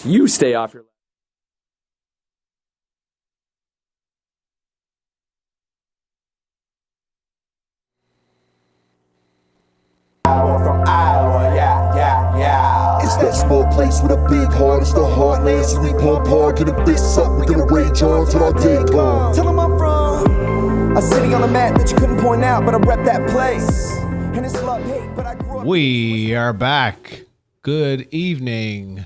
You stay off your... From Iowa, yeah. It's that small place with a big heart. It's the heartland, so we pump hard, get a fist up. We gonna rage on till our day gone. Tell them I'm from a city on the map that you couldn't point out, but I rep that place. And it's love, hate, but I grew up. We are back. Good evening,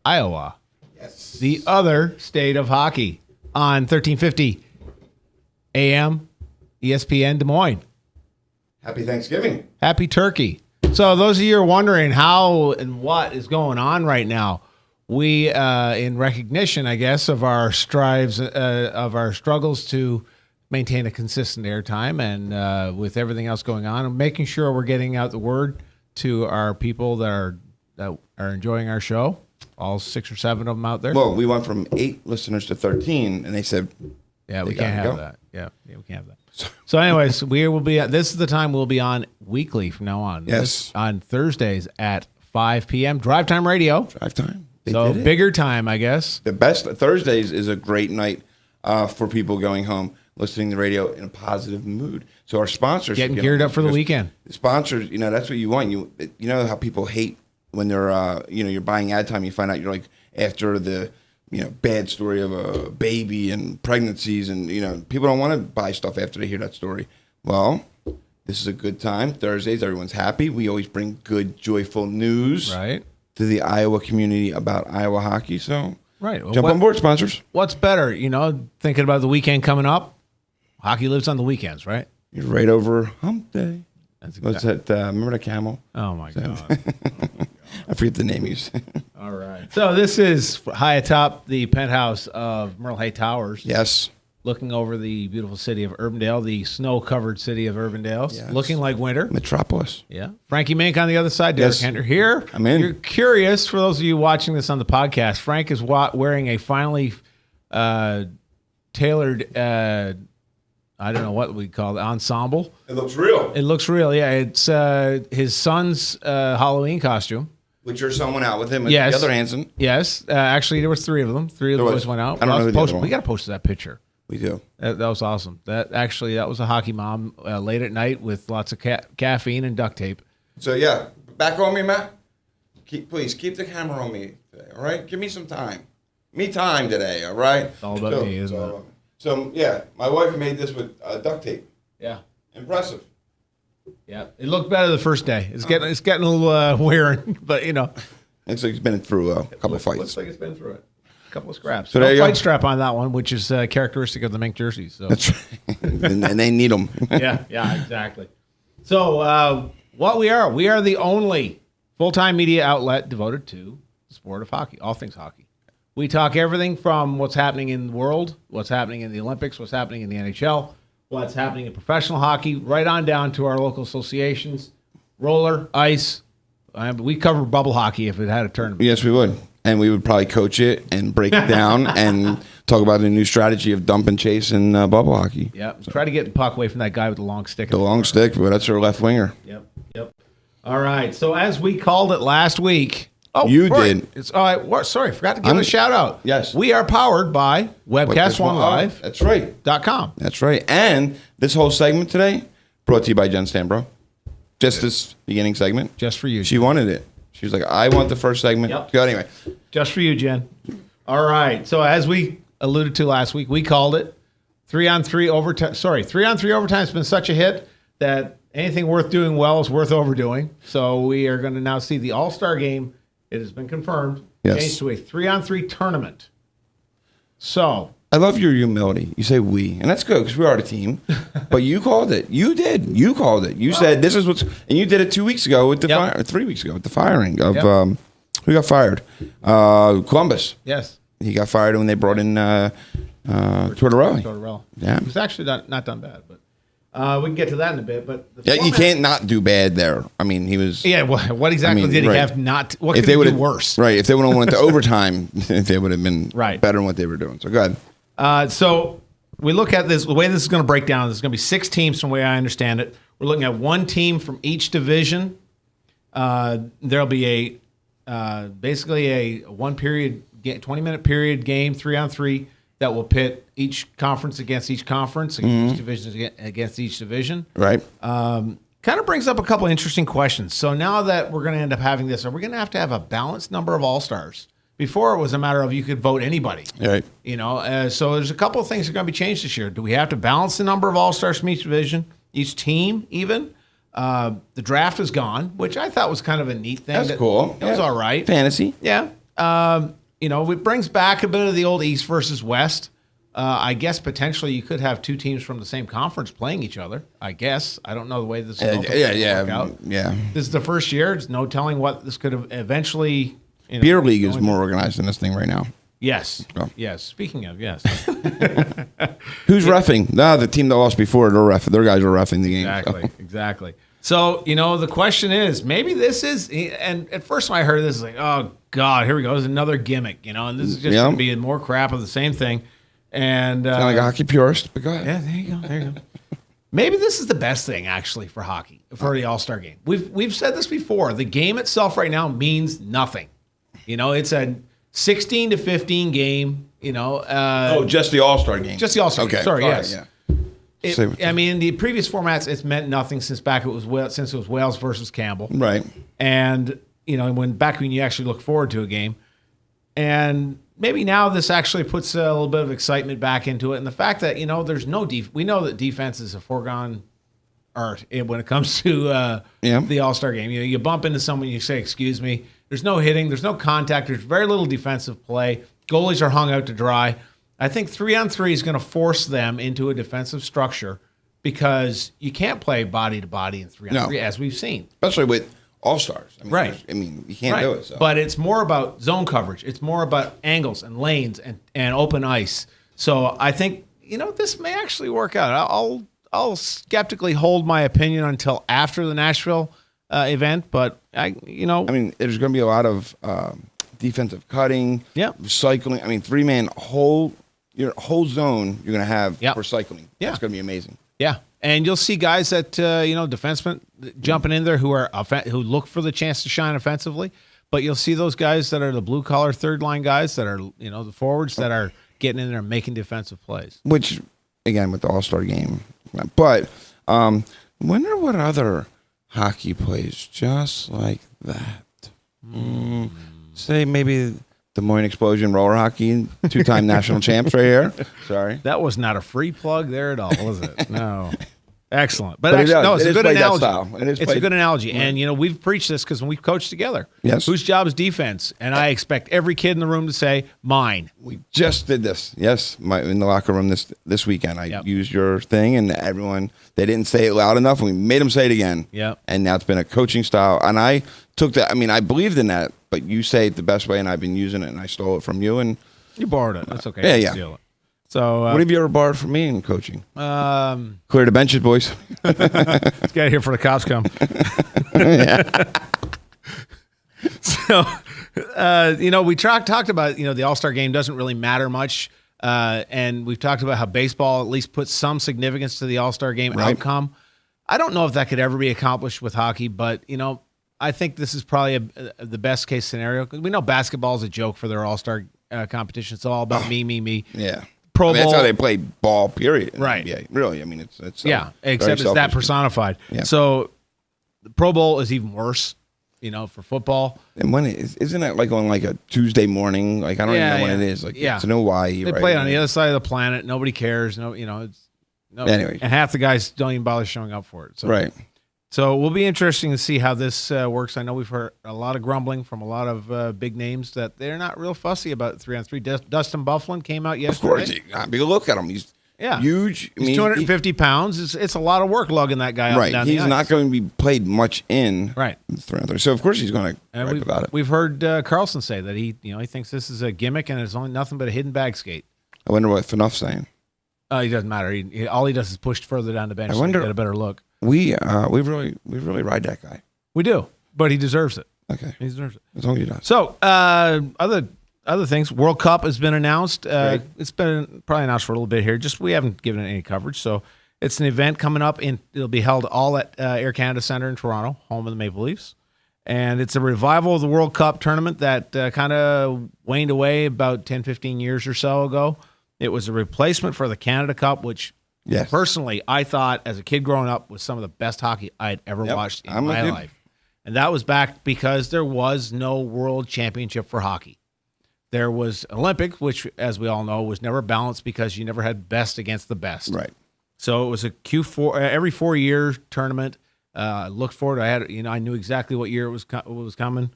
Iowa. Yes. The other state of hockey on 1350 AM ESPN Des Moines. Happy Thanksgiving. Happy Turkey. So those of you who are wondering how and what is going on right now, we, in recognition, I guess, of our strives, of our struggles to maintain a consistent airtime and with everything else going on, making sure we're getting out the word to our people that are enjoying our show, all 6 or 7 of them out there. Well, we went from 8 listeners to 13, and they said, yeah, we they can't gotta have go. that. Yeah, we can't have that. So anyways, we will be this is the time we'll be on weekly from now on. Yes. On Thursdays at 5 p.m. Drive Time Radio. Drive time. They So did it. bigger time, I guess. The best Thursdays is a great night for people going home, listening to the radio in a positive mood. So our sponsors Getting should get geared on up for the because weekend. Sponsors, that's what you want. You know how people hate when they're you're buying ad time. You find out you're like after the bad story of a baby and pregnancies, and people don't want to buy stuff after they hear that story. Well, this is a good time. Thursdays, everyone's happy. We always bring good, joyful news Right. to the Iowa community about Iowa hockey. So Right. Well, jump on board, sponsors. What's better, thinking about the weekend coming up? Hockey lives on the weekends, right? You're right over Hump Day. That's What's that? Remember the camel? Oh my God. I forget the name you said. All right. So this is high atop the penthouse of Merle Hay Towers. Yes. Looking over the beautiful city of Urbandale, the snow-covered city of Urbandale, Yes. looking like winter. Metropolis. Yeah. Frankie Mink on the other side, Derek Yes. Hender here. I'm in. You're curious, for those of you watching this on the podcast, Frank is wearing a finely tailored, I don't know what we call it, ensemble. It looks real. It looks real, yeah. It's his son's Halloween costume. Which you're someone out with him with Yes. the other Hanson. Yes. Actually, there was 3 of them. 3 of the There boys was. went out. I don't know who the other one. We got to post that picture. We do. That was awesome. That was a hockey mom late at night with lots of caffeine and duct tape. So yeah, back on me, Matt. Please keep the camera on me today. All right, give me some time. Me time today. All right. It's all about me, isn't it? So yeah, my wife made this with duct tape. Yeah. Impressive. Yeah. It looked better the first day. It's getting a little wearing, but Looks like he's been through a couple of fights. Looks like it's been through it. A couple of scraps. So No there you fight go. strap on that one, which is characteristic of the Mink jerseys. So. That's right. and they need them. yeah, exactly. So what we are the only full-time media outlet devoted to the sport of hockey, all things hockey. We talk everything from what's happening in the world, what's happening in the Olympics, what's happening in the NHL, what's happening in professional hockey, right on down to our local associations, roller, ice. We cover bubble hockey if it had a tournament. Yes, we would. And we would probably coach it and break it down and talk about a new strategy of dump and chase in bubble hockey. Yeah, try to get the puck away from that guy with the long stick. The long stick, but that's our left winger. Yep. All right. So as we called it last week. Oh, You right. did. It's all right. Sorry, forgot to give a shout out. Yes. We are powered by That's webcast1live.com. right. That's right. And this whole segment today brought to you by Jen Stambro. Just this beginning segment. Just for you. She wanted it. She was like, I want the first segment. Yep. Go anyway. Just for you, Jen. All right. So as we alluded to last week, we called it 3-on-3 overtime. 3-on-3 overtime has been such a hit that anything worth doing well is worth overdoing. So we are going to now see the All-Star game. It has been confirmed. Yes. Changed to a 3-on-3 tournament. So I love your humility. You say we, and that's good because we are a team. But you called it. You did. You called it. You said this is what's, and you did it 2 weeks ago with the Yep. fire, or 3 weeks ago with the firing of Yep. who got fired? Columbus. yes, He got fired when they brought in Tortorelli. Tortorella. Yeah. It was actually not done bad, but we can get to that in a bit. But the Yeah, you format- can't not do bad there. I mean, he was. Yeah, what exactly I mean, did he right. have not? What If could they he would do have worse? right? If they would have went to overtime, they would have been Right. better than what they were doing. So go ahead. So we look at this. The way this is going to break down, there's going to be 6 teams from the way I understand it. We're looking at one team from each division. There'll be basically a 20-minute period game, 3-on-3, that will pit each conference against each conference, each division against each division. Right. Kind of brings up a couple of interesting questions. So now that we're going to end up having this, are we going to have a balanced number of all-stars? Before, it was a matter of you could vote anybody. Right. So there's a couple of things that are going to be changed this year. Do we have to balance the number of all-stars from each division, each team even? The draft is gone, which I thought was kind of a neat thing. That's cool. It was all right. Fantasy. Yeah. It brings back a bit of the old East versus West. I guess potentially you could have two teams from the same conference playing each other. I guess. I don't know the way this is work out. Yeah. This is the first year. There's no telling what this could have eventually. Beer League is more organized than this thing right now. Yes. Oh. Yes. Speaking of, yes. Who's reffing? No, the team that lost before, their guys are reffing the game. Exactly. So, the question is, maybe this is, and at first when I heard this, it's like, oh, God, here we go. There's another gimmick, and this is just going to be more crap of the same thing. And Sound like a hockey purist, but go ahead. Yeah, there you go. Maybe this is the best thing, actually, for hockey, for the All-Star game. We've said this before. The game itself right now means nothing. It's a 16 to 15 game. Just the All-Star game. Just the All-Star game. Sorry, yes. Yeah. In the previous formats, it's meant nothing since it was Wales versus Campbell. Right. And, when you actually look forward to a game. And maybe now this actually puts a little bit of excitement back into it. And the fact that, there's no we know that defense is a foregone art when it comes to the All-Star game. You bump into someone, you say, excuse me. There's no hitting. There's no contact. There's very little defensive play. Goalies are hung out to dry. I think 3-on-3 is going to force them into a defensive structure because you can't play body to body in 3-on-3 as we've seen. Especially with all-stars. Right. You can't do it. So. But it's more about zone coverage. It's more about angles and lanes and open ice. So I think, this may actually work out. I'll skeptically hold my opinion until after the Nashville event, but there's going to be a lot of defensive cutting, recycling. Three-man your whole zone you're going to have for cycling. Yeah. That's going to be amazing. Yeah, and you'll see guys that defensemen jumping in there who look for the chance to shine offensively, but you'll see those guys that are the blue collar third line guys that are the forwards that are getting in there and making defensive plays. Which, again, with the All-Star game, but wonder what other hockey plays just like that. Say maybe Des Moines Explosion roller hockey, 2-time national champs right here. Sorry. That was not a free plug there at all, was it? No. Excellent. But actually, no, it's a good analogy. It's a good analogy. And, we've preached this because when we've coached together. Yes. Whose job is defense? And I expect every kid in the room to say, mine. We just did this. Yes. In the locker room this weekend. I used your thing, and everyone, they didn't say it loud enough, and we made them say it again. Yep. And now it's been a coaching style. And I took that. I believed in that, but you say it the best way, and I've been using it, and I stole it from you. And you borrowed it. That's okay. Yeah. Steal it. So, what have you ever borrowed from me in coaching? Clear the benches, boys. Let's get here for the cops come. So, we talked about, the All-Star game doesn't really matter much. And we've talked about how baseball at least puts some significance to the All-Star game outcome. I don't know if that could ever be accomplished with hockey, but, I think this is probably the best case scenario. Because we know basketball is a joke for their All-Star competition. It's all about me. Yeah. Pro Bowl. That's how they play ball, period. Right. Yeah, really. It's except it's that personified. Yeah. So the Pro Bowl is even worse, for football. And isn't it like on like a Tuesday morning? Like I don't even know when it is. Like it's in Hawaii. They play it on the other side of the planet. Nobody cares. Anyway. And half the guys don't even bother showing up for it. So, right. So it will be interesting to see how this works. I know we've heard a lot of grumbling from a lot of big names that they're not real fussy about 3-on-3. Dustin Bufflin came out yesterday. Of course. Be a look at him. He's huge. He's 250 pounds. It's a lot of work lugging that guy up and down the ice. He's not going to be played much in 3-on-3. So, of course, he's going to gripe about it. We've heard Carlson say that he thinks this is a gimmick and it's only nothing but a hidden bag skate. I wonder what Fanoff's saying. He doesn't matter. All he does is push further down the bench to get a better look. We really ride that guy. We do, but he deserves it. Okay, he deserves it. As long as he does. So other things, World Cup has been announced. It's been probably announced for a little bit here. Just we haven't given it any coverage. So it's an event coming up, and it'll be held all at Air Canada Centre in Toronto, home of the Maple Leafs. And it's a revival of the World Cup tournament that kind of waned away about 10, 15 years or so ago. It was a replacement for the Canada Cup, which personally I thought as a kid growing up was some of the best hockey I had ever watched in my life. And that was back because there was no world championship for hockey. There was Olympic, which, as we all know, was never balanced because you never had best against the best. Right. So it was a Q4 every 4-year tournament. Looked forward. I knew exactly what year it was coming.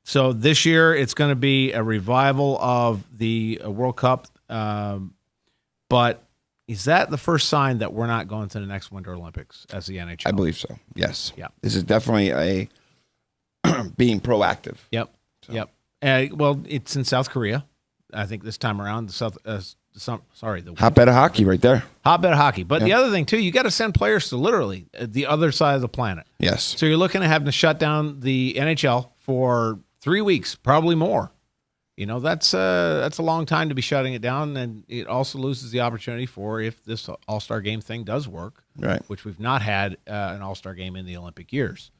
So this year it's going to be a revival of the World Cup. But is that the first sign that we're not going to the next Winter Olympics as the NHL? I believe so. Yes. Yeah. This is definitely a being proactive. Yep. So. Yep. Well, it's in South Korea. I think this time around, the Hotbed of hockey right there. Hotbed of hockey. But the other thing, too, you got to send players to literally the other side of the planet. Yes. So you're looking at having to shut down the NHL for 3 weeks, probably more. That's a long time to be shutting it down, and it also loses the opportunity for if this All-Star game thing does work, right? Which we've not had an All-Star game in the Olympic years.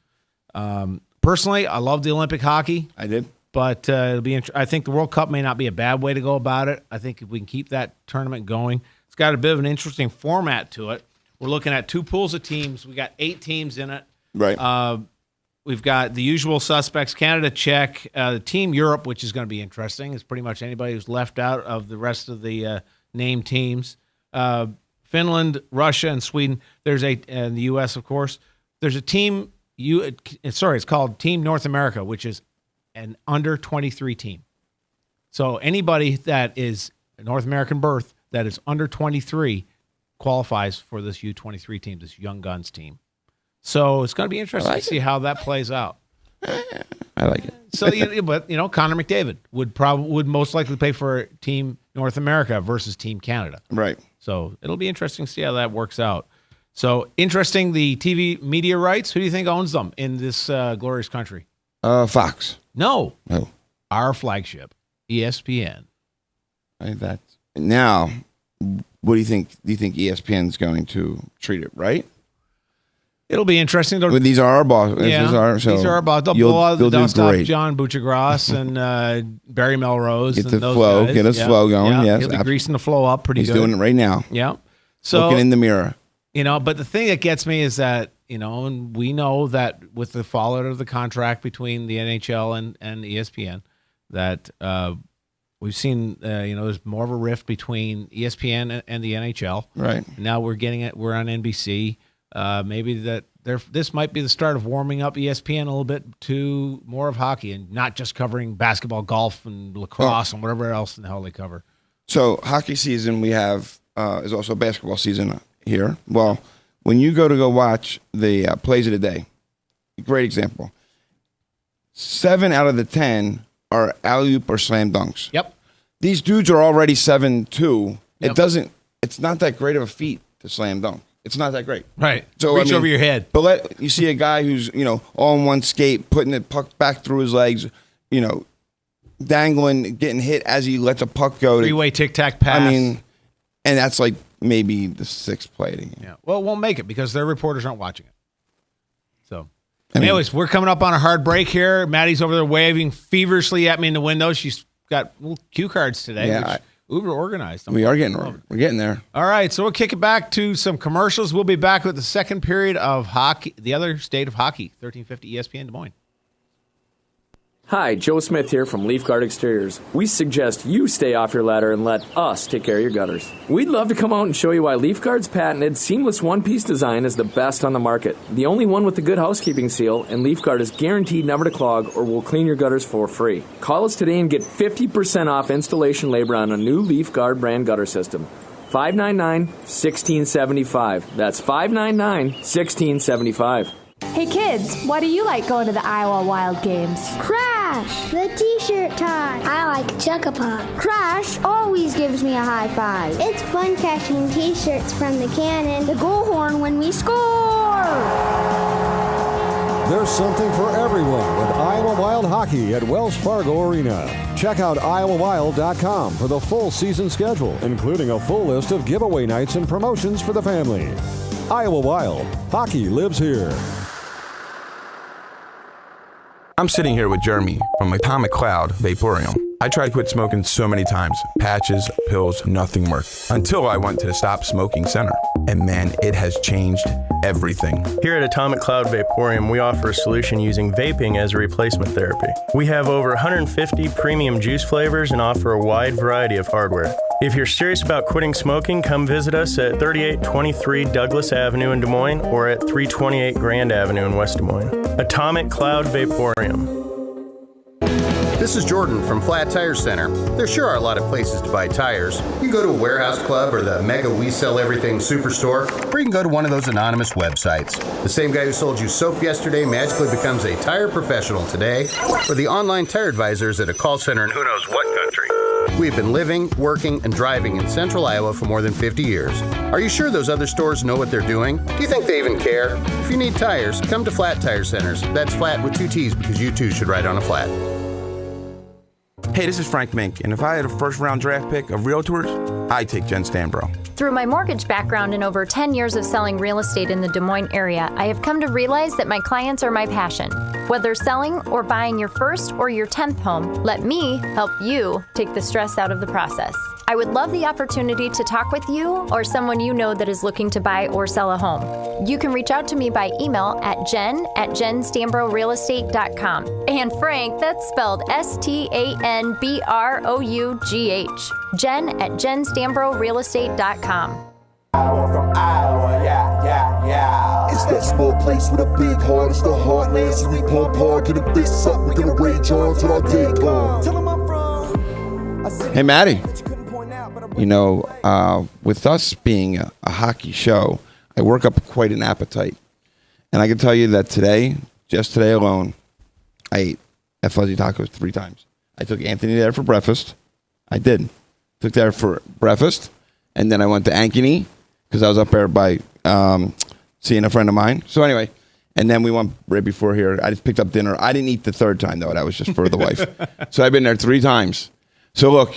Personally, I love the Olympic hockey. I did. But it'll be. I think the World Cup may not be a bad way to go about it. I think if we can keep that tournament going, it's got a bit of an interesting format to it. We're looking at 2 pools of teams. We got 8 teams in it. Right. We've got the usual suspects: Canada, Czech, Team Europe, which is going to be interesting. It's pretty much anybody who's left out of the rest of the named teams. Finland, Russia, and Sweden. And the U.S. of course. There's a team. It's called Team North America, which is an under 23 team. So anybody that is a North American birth that is under 23 qualifies for this U23 team, this Young Guns team. So it's going to be interesting to see how that plays out. I like it. So, but Connor McDavid would most likely play for Team North America versus Team Canada. Right. So it'll be interesting to see how that works out. So interesting, the TV media rights. Who do you think owns them in this glorious country? Fox. No. Oh. Our flagship, ESPN. Now, what do you think? Do you think ESPN's going to treat it right? It'll be interesting. These are our bosses. Yeah, these are our bosses. They'll blow out the dust off John Buccigross and Barry Melrose. Get and the those flow. guys. Get us flow going. Yeah. Yes, He'll be greasing the flow up pretty good. He's doing it right now. Yeah. So looking in the mirror. But the thing that gets me is that, and we know that with the fallout of the contract between the NHL and ESPN, that we've seen, there's more of a rift between ESPN and the NHL. Right. Now we're getting it. We're on NBC. Maybe that this might be the start of warming up ESPN a little bit to more of hockey and not just covering basketball, golf, and lacrosse and whatever else in the hell they cover. So hockey season we have is also basketball season here. Well, when you go watch the plays of the day, great example. 7 out of the 10 are alley-oop or slam dunks. Yep. These dudes are already 7'2". Yep. It's not that great of a feat to slam dunk. It's not that great. Right. So reach over your head. But you see a guy who's, all in one skate, putting the puck back through his legs, dangling, getting hit as he lets a puck go. Three-way tic-tac pass. And that's like maybe the 6th play of the game. Yeah. Well, it won't make it because their reporters aren't watching it. So, anyways, we're coming up on a hard break here. Maddie's over there waving feverishly at me in the window. She's got little cue cards today, which uber organized. We're getting there. All right, so we'll kick it back to some commercials. We'll be back with the second period of hockey, the other state of hockey, 1350 ESPN Des Moines. Hi, Joe Smith here from Leaf Guard Exteriors. We suggest you stay off your ladder and let us take care of your gutters. We'd love to come out and show you why Leaf Guard's patented seamless one-piece design is the best on the market. The only one with the good housekeeping seal, and Leaf Guard is guaranteed never to clog or will clean your gutters for free. Call us today and get 50% off installation labor on a new Leaf Guard brand gutter system. 599-1675. That's 599-1675. Hey kids, why do you like going to the Iowa Wild games? Crash, the t-shirt tie. I like Chuck-a-Puck. Crash always gives me a high five. It's fun catching t-shirts from the cannon. The goal horn when we score. There's something for everyone with Iowa Wild Hockey at Wells Fargo Arena. Check out iowawild.com for the full season schedule, including a full list of giveaway nights and promotions for the family. Iowa Wild, hockey lives here. I'm sitting here with Jeremy from Atomic Cloud Vaporium. I tried to quit smoking so many times. Patches, pills, nothing worked. Until I went to the Stop Smoking Center. And man, it has changed everything. Here at Atomic Cloud Vaporium, we offer a solution using vaping as a replacement therapy. We have over 150 premium juice flavors and offer a wide variety of hardware. If you're serious about quitting smoking, come visit us at 3823 Douglas Avenue in Des Moines or at 328 Grand Avenue in West Des Moines. Atomic Cloud Vaporium. This is Jordan from Flat Tire Center. There sure are a lot of places to buy tires. You can go to a warehouse club or the mega We Sell Everything superstore, or you can go to one of those anonymous websites. The same guy who sold you soap yesterday magically becomes a tire professional today, or the online tire advisors at a call center in who knows what country. We've been living, working, and driving in central Iowa for more than 50 years. Are you sure those other stores know what they're doing? Do you think they even care? If you need tires, come to Flat Tire Centers. That's flat with 2 T's because you too should ride on a flat. Hey, this is Frank Mink, and if I had a first-round draft pick of realtors, I'd take Jen Stanbro. Through my mortgage background and over 10 years of selling real estate in the Des Moines area, I have come to realize that my clients are my passion. Whether selling or buying your first or your 10th home, let me help you take the stress out of the process. I would love the opportunity to talk with you or someone you know that is looking to buy or sell a home. You can reach out to me by email at jen@jenstanbrorealestate.com. And Frank, that's spelled STANBROUGH. jen@jenstanbrorealestate.com. From Iowa, yeah. It's that small place with a big heart. It's the heartland, so we pump hard, get a face up. We're gonna rage on till our day comes. Tell 'em I'm from a city Hey, Maddie. that you couldn't point out, but I You know, with us being a hockey show, I work up quite an appetite. And I can tell you that today, just today alone, I ate at Fuzzy Tacos 3 times. I took Anthony there for breakfast. I did. Took there for breakfast. And then I went to Ankeny because I was up there by seeing a friend of mine. So anyway, and then we went right before here. I just picked up dinner. I didn't eat the 3rd time, though. That was just for the wife. So I've been there 3 times. So look,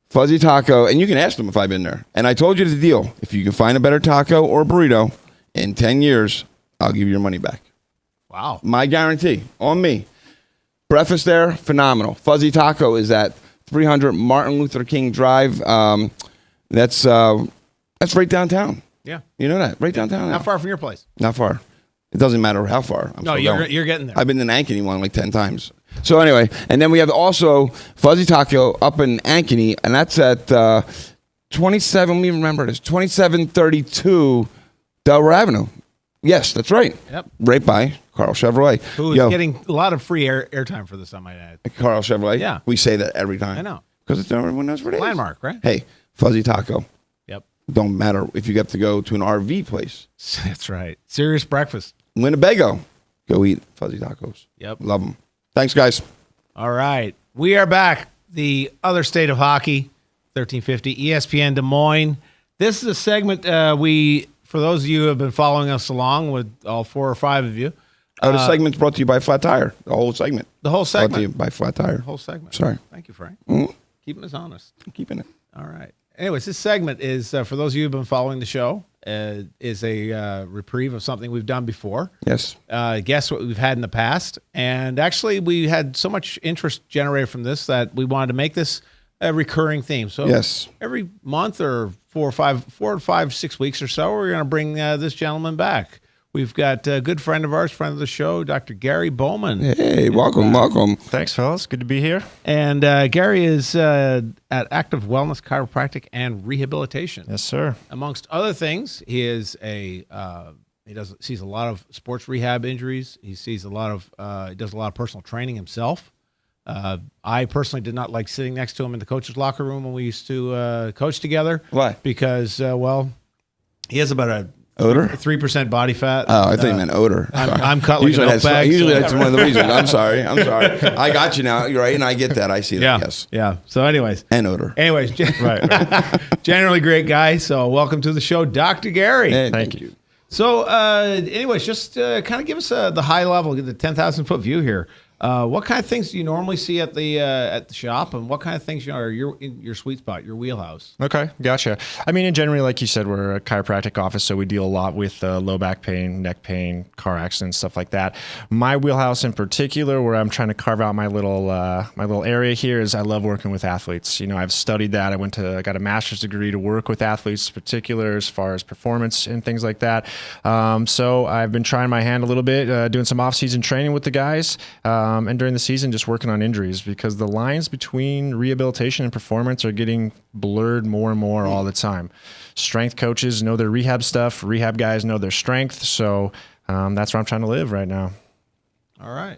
Fuzzy Taco, and you can ask them if I've been there. And I told you the deal. If you can find a better taco or burrito in 10 years, I'll give you your money back. Wow. My guarantee on me. Breakfast there, phenomenal. Fuzzy Taco is at 300 Martin Luther King Drive. That's right downtown. Yeah. You know that? Right downtown. Not far from your place. Not far. It doesn't matter how far. No, you're getting there. I've been in Ankeny one like 10 times. So anyway, and then we have also Fuzzy Taco up in Ankeny, and that's at 27, let me remember this, 2732 Delaware Avenue. Yes, that's right. Yep. Right by Carl Chevrolet. Who is getting a lot of free airtime for this, I might add. Carl Chevrolet? Yeah. We say that every time. I know. Because everyone knows where it is. Landmark, right? Hey, Fuzzy Taco. Yep. Don't matter if you have to go to an RV place. That's right. Serious breakfast. Winnebago. Go eat Fuzzy Tacos. Yep. Love them. Thanks, guys. All right. We are back. The other state of hockey, 1350 ESPN Des Moines. This is a segment for those of you who have been following us along with all 4 or 5 of you. The segment's brought to you by Flat Tire. The whole segment. The whole segment. Brought to you by Flat Tire. The whole segment. Sorry. Thank you, Frank. Mm-hmm. Keeping us honest. I'm keeping it. All right. Anyways, this segment is, for those of you who have been following the show, is a reprieve of something we've done before. Yes. Guess what we've had in the past. And actually, we had so much interest generated from this that we wanted to make this a recurring theme. So yes, every month or 4 to 5, 6 weeks or so, we're going to bring this gentleman back. We've got a good friend of ours, friend of the show, Dr. Gary Bowman. Hey, welcome. Thanks, fellas. Good to be here. And Gary is at Active Wellness, Chiropractic, and Rehabilitation. Yes, sir. Amongst other things, he is sees a lot of sports rehab injuries. He sees he does a lot of personal training himself. I personally did not like sitting next to him in the coach's locker room when we used to coach together. Why? Because, he has about a odor? 3% body fat. Oh, I thought you meant odor. I'm cut like usually a milk bag. Usually that's one of the reasons. I'm sorry. I got you now. You're right, and I get that. I see that. Yes. Yeah. So anyways. And odor. Anyways. Right. Generally great guy. So welcome to the show, Dr. Gary. Hey, thank you. So anyways, just kind of give us the high level, the 10,000-foot view here. What kind of things do you normally see at the shop, and what kind of things are in your sweet spot, your wheelhouse? Okay, gotcha. I mean, in general, like you said, we're a chiropractic office, so we deal a lot with low back pain, neck pain, car accidents, stuff like that. My wheelhouse in particular, where I'm trying to carve out my little area here, is I love working with athletes. I've studied that. I got a master's degree to work with athletes, in particular as far as performance and things like that. So I've been trying my hand a little bit, doing some off-season training with the guys. And during the season, just working on injuries, because the lines between rehabilitation and performance are getting blurred more and more all the time. Strength coaches know their rehab stuff. Rehab guys know their strength. So that's where I'm trying to live right now. All right.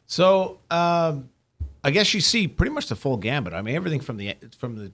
So I guess you see pretty much the full gambit. I mean, everything from the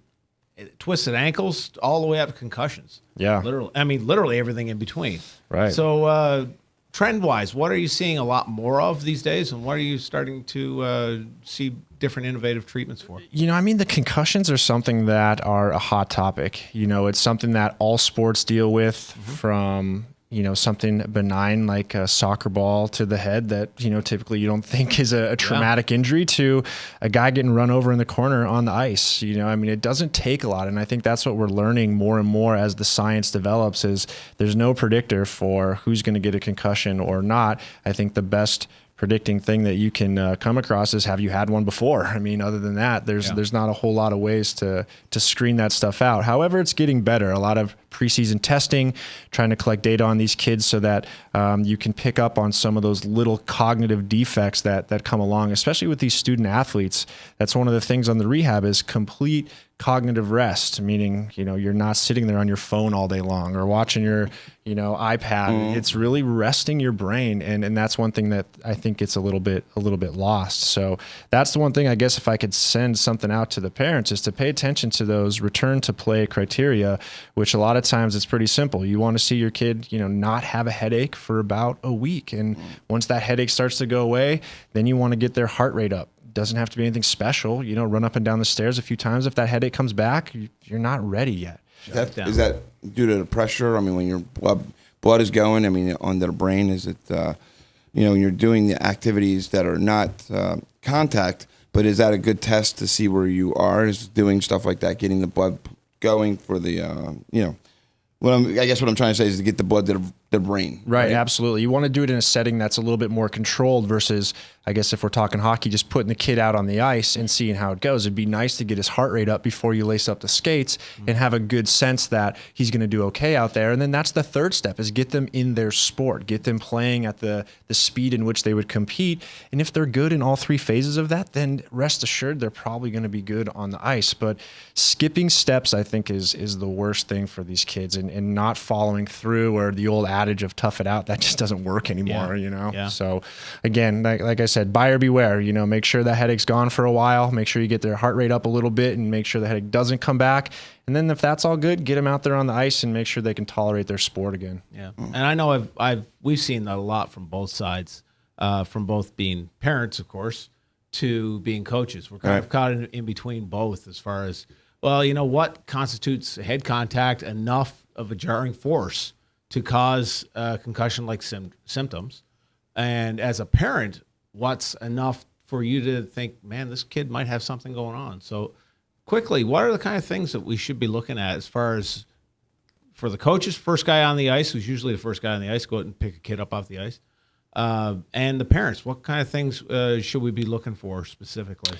twisted ankles all the way up to concussions. Yeah. Literally everything in between. Right. So trend-wise, what are you seeing a lot more of these days, and what are you starting to see different innovative treatments for? The concussions are something that are a hot topic. It's something that all sports deal with, from something benign like a soccer ball to the head that, typically you don't think is a traumatic injury, to a guy getting run over in the corner on the ice. It doesn't take a lot. And I think that's what we're learning more and more as the science develops, is there's no predictor for who's going to get a concussion or not. I think the best predicting thing that you can come across is, have you had one before? Other than that, there's not a whole lot of ways to screen that stuff out. However, it's getting better. A lot of preseason testing, trying to collect data on these kids so that you can pick up on some of those little cognitive defects that come along, especially with these student athletes. That's one of the things on the rehab, is complete cognitive rest, meaning, you're not sitting there on your phone all day long or watching your, iPad. It's really resting your brain. And that's one thing that I think gets a little bit lost. So that's the one thing, I guess, if I could send something out to the parents, is to pay attention to those return to play criteria, which a lot of times it's pretty simple. You want to see your kid, not have a headache for about a week. And once that headache starts to go away, then you want to get their heart rate up. Doesn't have to be anything special. Run up and down the stairs a few times. If that headache comes back, you're not ready yet. Is that due to the pressure? When your blood is going, onto the brain, is it, when you're doing the activities that are not contact, but is that a good test to see where you are? Is doing stuff like that, getting the blood going for the, I guess what I'm trying to say is to get the blood to the brain. Right, absolutely. You want to do it in a setting that's a little bit more controlled versus, I guess if we're talking hockey, just putting the kid out on the ice and seeing how it goes. It'd be nice to get his heart rate up before you lace up the skates and have a good sense that he's going to do okay out there. And then that's the third step, is get them in their sport, get them playing at the speed in which they would compete. And if they're good in all three phases of that, then rest assured they're probably going to be good on the ice. But skipping steps, I think, is the worst thing for these kids, and not following through, or the old adage of tough it out, that just doesn't work anymore, Yeah. So again, like I said, buyer beware. Make sure that headache's gone for a while, make sure you get their heart rate up a little bit, and make sure the headache doesn't come back. And then if that's all good, get them out there on the ice and make sure they can tolerate their sport again. Yeah. And I know we've seen that a lot from both sides, from both being parents, of course, to being coaches. We're kind of caught in between both, as far as, what constitutes head contact enough of a jarring force to cause concussion-like symptoms. And as a parent, what's enough for you to think, man, this kid might have something going on? So quickly, what are the kind of things that we should be looking at as far as, for the coaches, first guy on the ice, who's usually the first guy on the ice, go out and pick a kid up off the ice, and the parents, what kind of things should we be looking for specifically?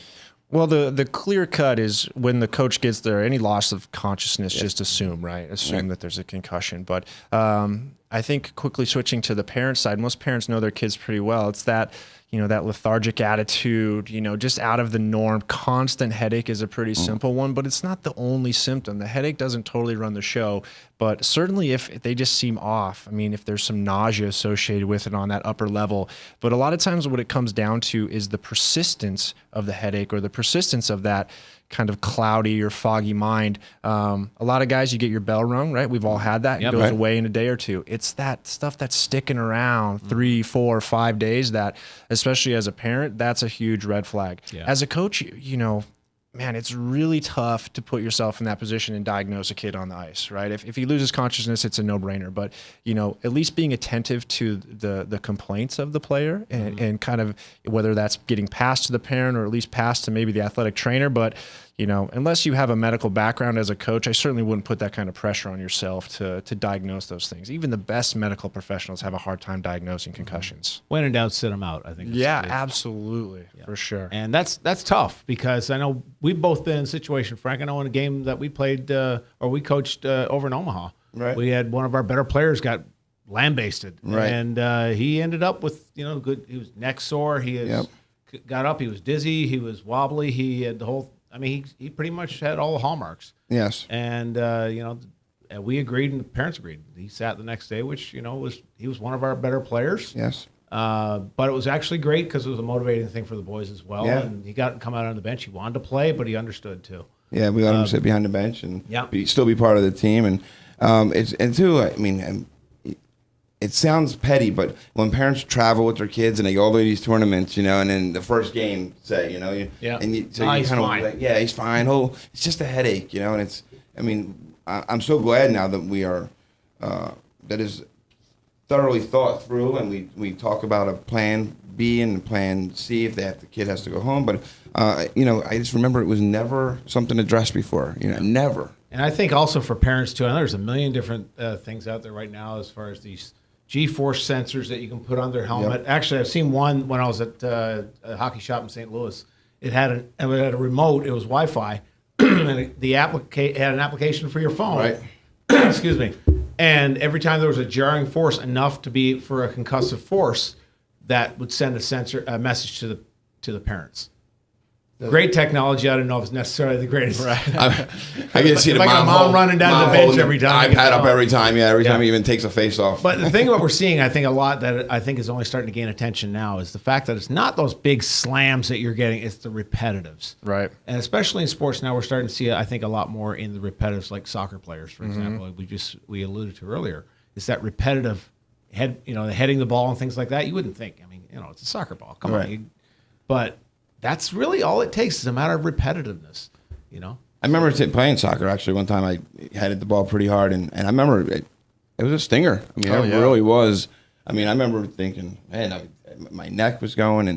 Well, the clear cut is when the coach gets there, any loss of consciousness, just assume that there's a concussion. But I think quickly switching to the parent side, most parents know their kids pretty well. It's that, that lethargic attitude, just out of the norm. Constant headache is a pretty simple one, but it's not the only symptom. The headache doesn't totally run the show, but certainly if they just seem off, if there's some nausea associated with it on that upper level. But a lot of times what it comes down to is the persistence of the headache, or the persistence of that kind of cloudy or foggy mind. A lot of guys, you get your bell rung, right? We've all had that. It goes away in a day or two. It's that stuff that's sticking around 3, 4, 5 days that, especially as a parent, that's a huge red flag. Yeah. As a coach, man, it's really tough to put yourself in that position and diagnose a kid on the ice, right? If he loses consciousness, it's a no-brainer. But, at least being attentive to the complaints of the player and kind of whether that's getting passed to the parent or at least passed to maybe the athletic trainer. But, unless you have a medical background as a coach, I certainly wouldn't put that kind of pressure on yourself to diagnose those things. Even the best medical professionals have a hard time diagnosing concussions. When in doubt, sit them out, I think. Yeah, absolutely, for sure. And that's tough because I know we've both been in a situation, Frank. I know in a game that we played or we coached over in Omaha, right. We had one of our better players got lambasted, right. And he ended up with good. He was neck sore. He got up. He was dizzy. He was wobbly. He had the whole. I mean, he pretty much had all the hallmarks. Yes. And and we agreed, and the parents agreed. He sat the next day, which he was one of our better players. Yes. But it was actually great because it was a motivating thing for the boys as well. Yeah. And he got to come out on the bench. He wanted to play, but he understood too. Yeah, we let him sit behind the bench and Yeah. still be part of the team. And I mean, it sounds petty, but when parents travel with their kids and they go all the way to these tournaments, and then the first game, say, Yeah. and He's kind of fine. like, yeah, he's fine. It's just a headache, and I'm so glad now that we are, that is thoroughly thought through, and we talk about a plan B and plan C if the kid has to go home. But, I just remember it was never something addressed before, never. And I think also for parents too, I know there's a million different things out there right now as far as these G-force sensors that you can put on their helmet. Yep. Actually, I've seen one when I was at a hockey shop in St. Louis. It had a remote. It was Wi-Fi, and it had an application for your phone. Right. Excuse me. And every time there was a jarring force enough to be for a concussive force, that would send a message to the parents. Great technology. I don't know if it's necessarily the greatest. Right. I can see the like mom a mom running down the bench every time. iPad up every time. Yeah, every time he even takes a face off. But the thing that we're seeing, I think, a lot that I think is only starting to gain attention now is the fact that it's not those big slams that you're getting; it's the repetitives. Right. And especially in sports now, we're starting to see, I think, a lot more in the repetitives, like soccer players, for example. We alluded to earlier. It's that repetitive heading the ball and things like that. You wouldn't think. I mean, it's a soccer ball. Come on. But that's really all it takes is a matter of repetitiveness, I remember playing soccer, actually. One time I headed the ball pretty hard, and I remember it was a stinger. I mean, it really was. I mean, I remember thinking, man, my neck was going.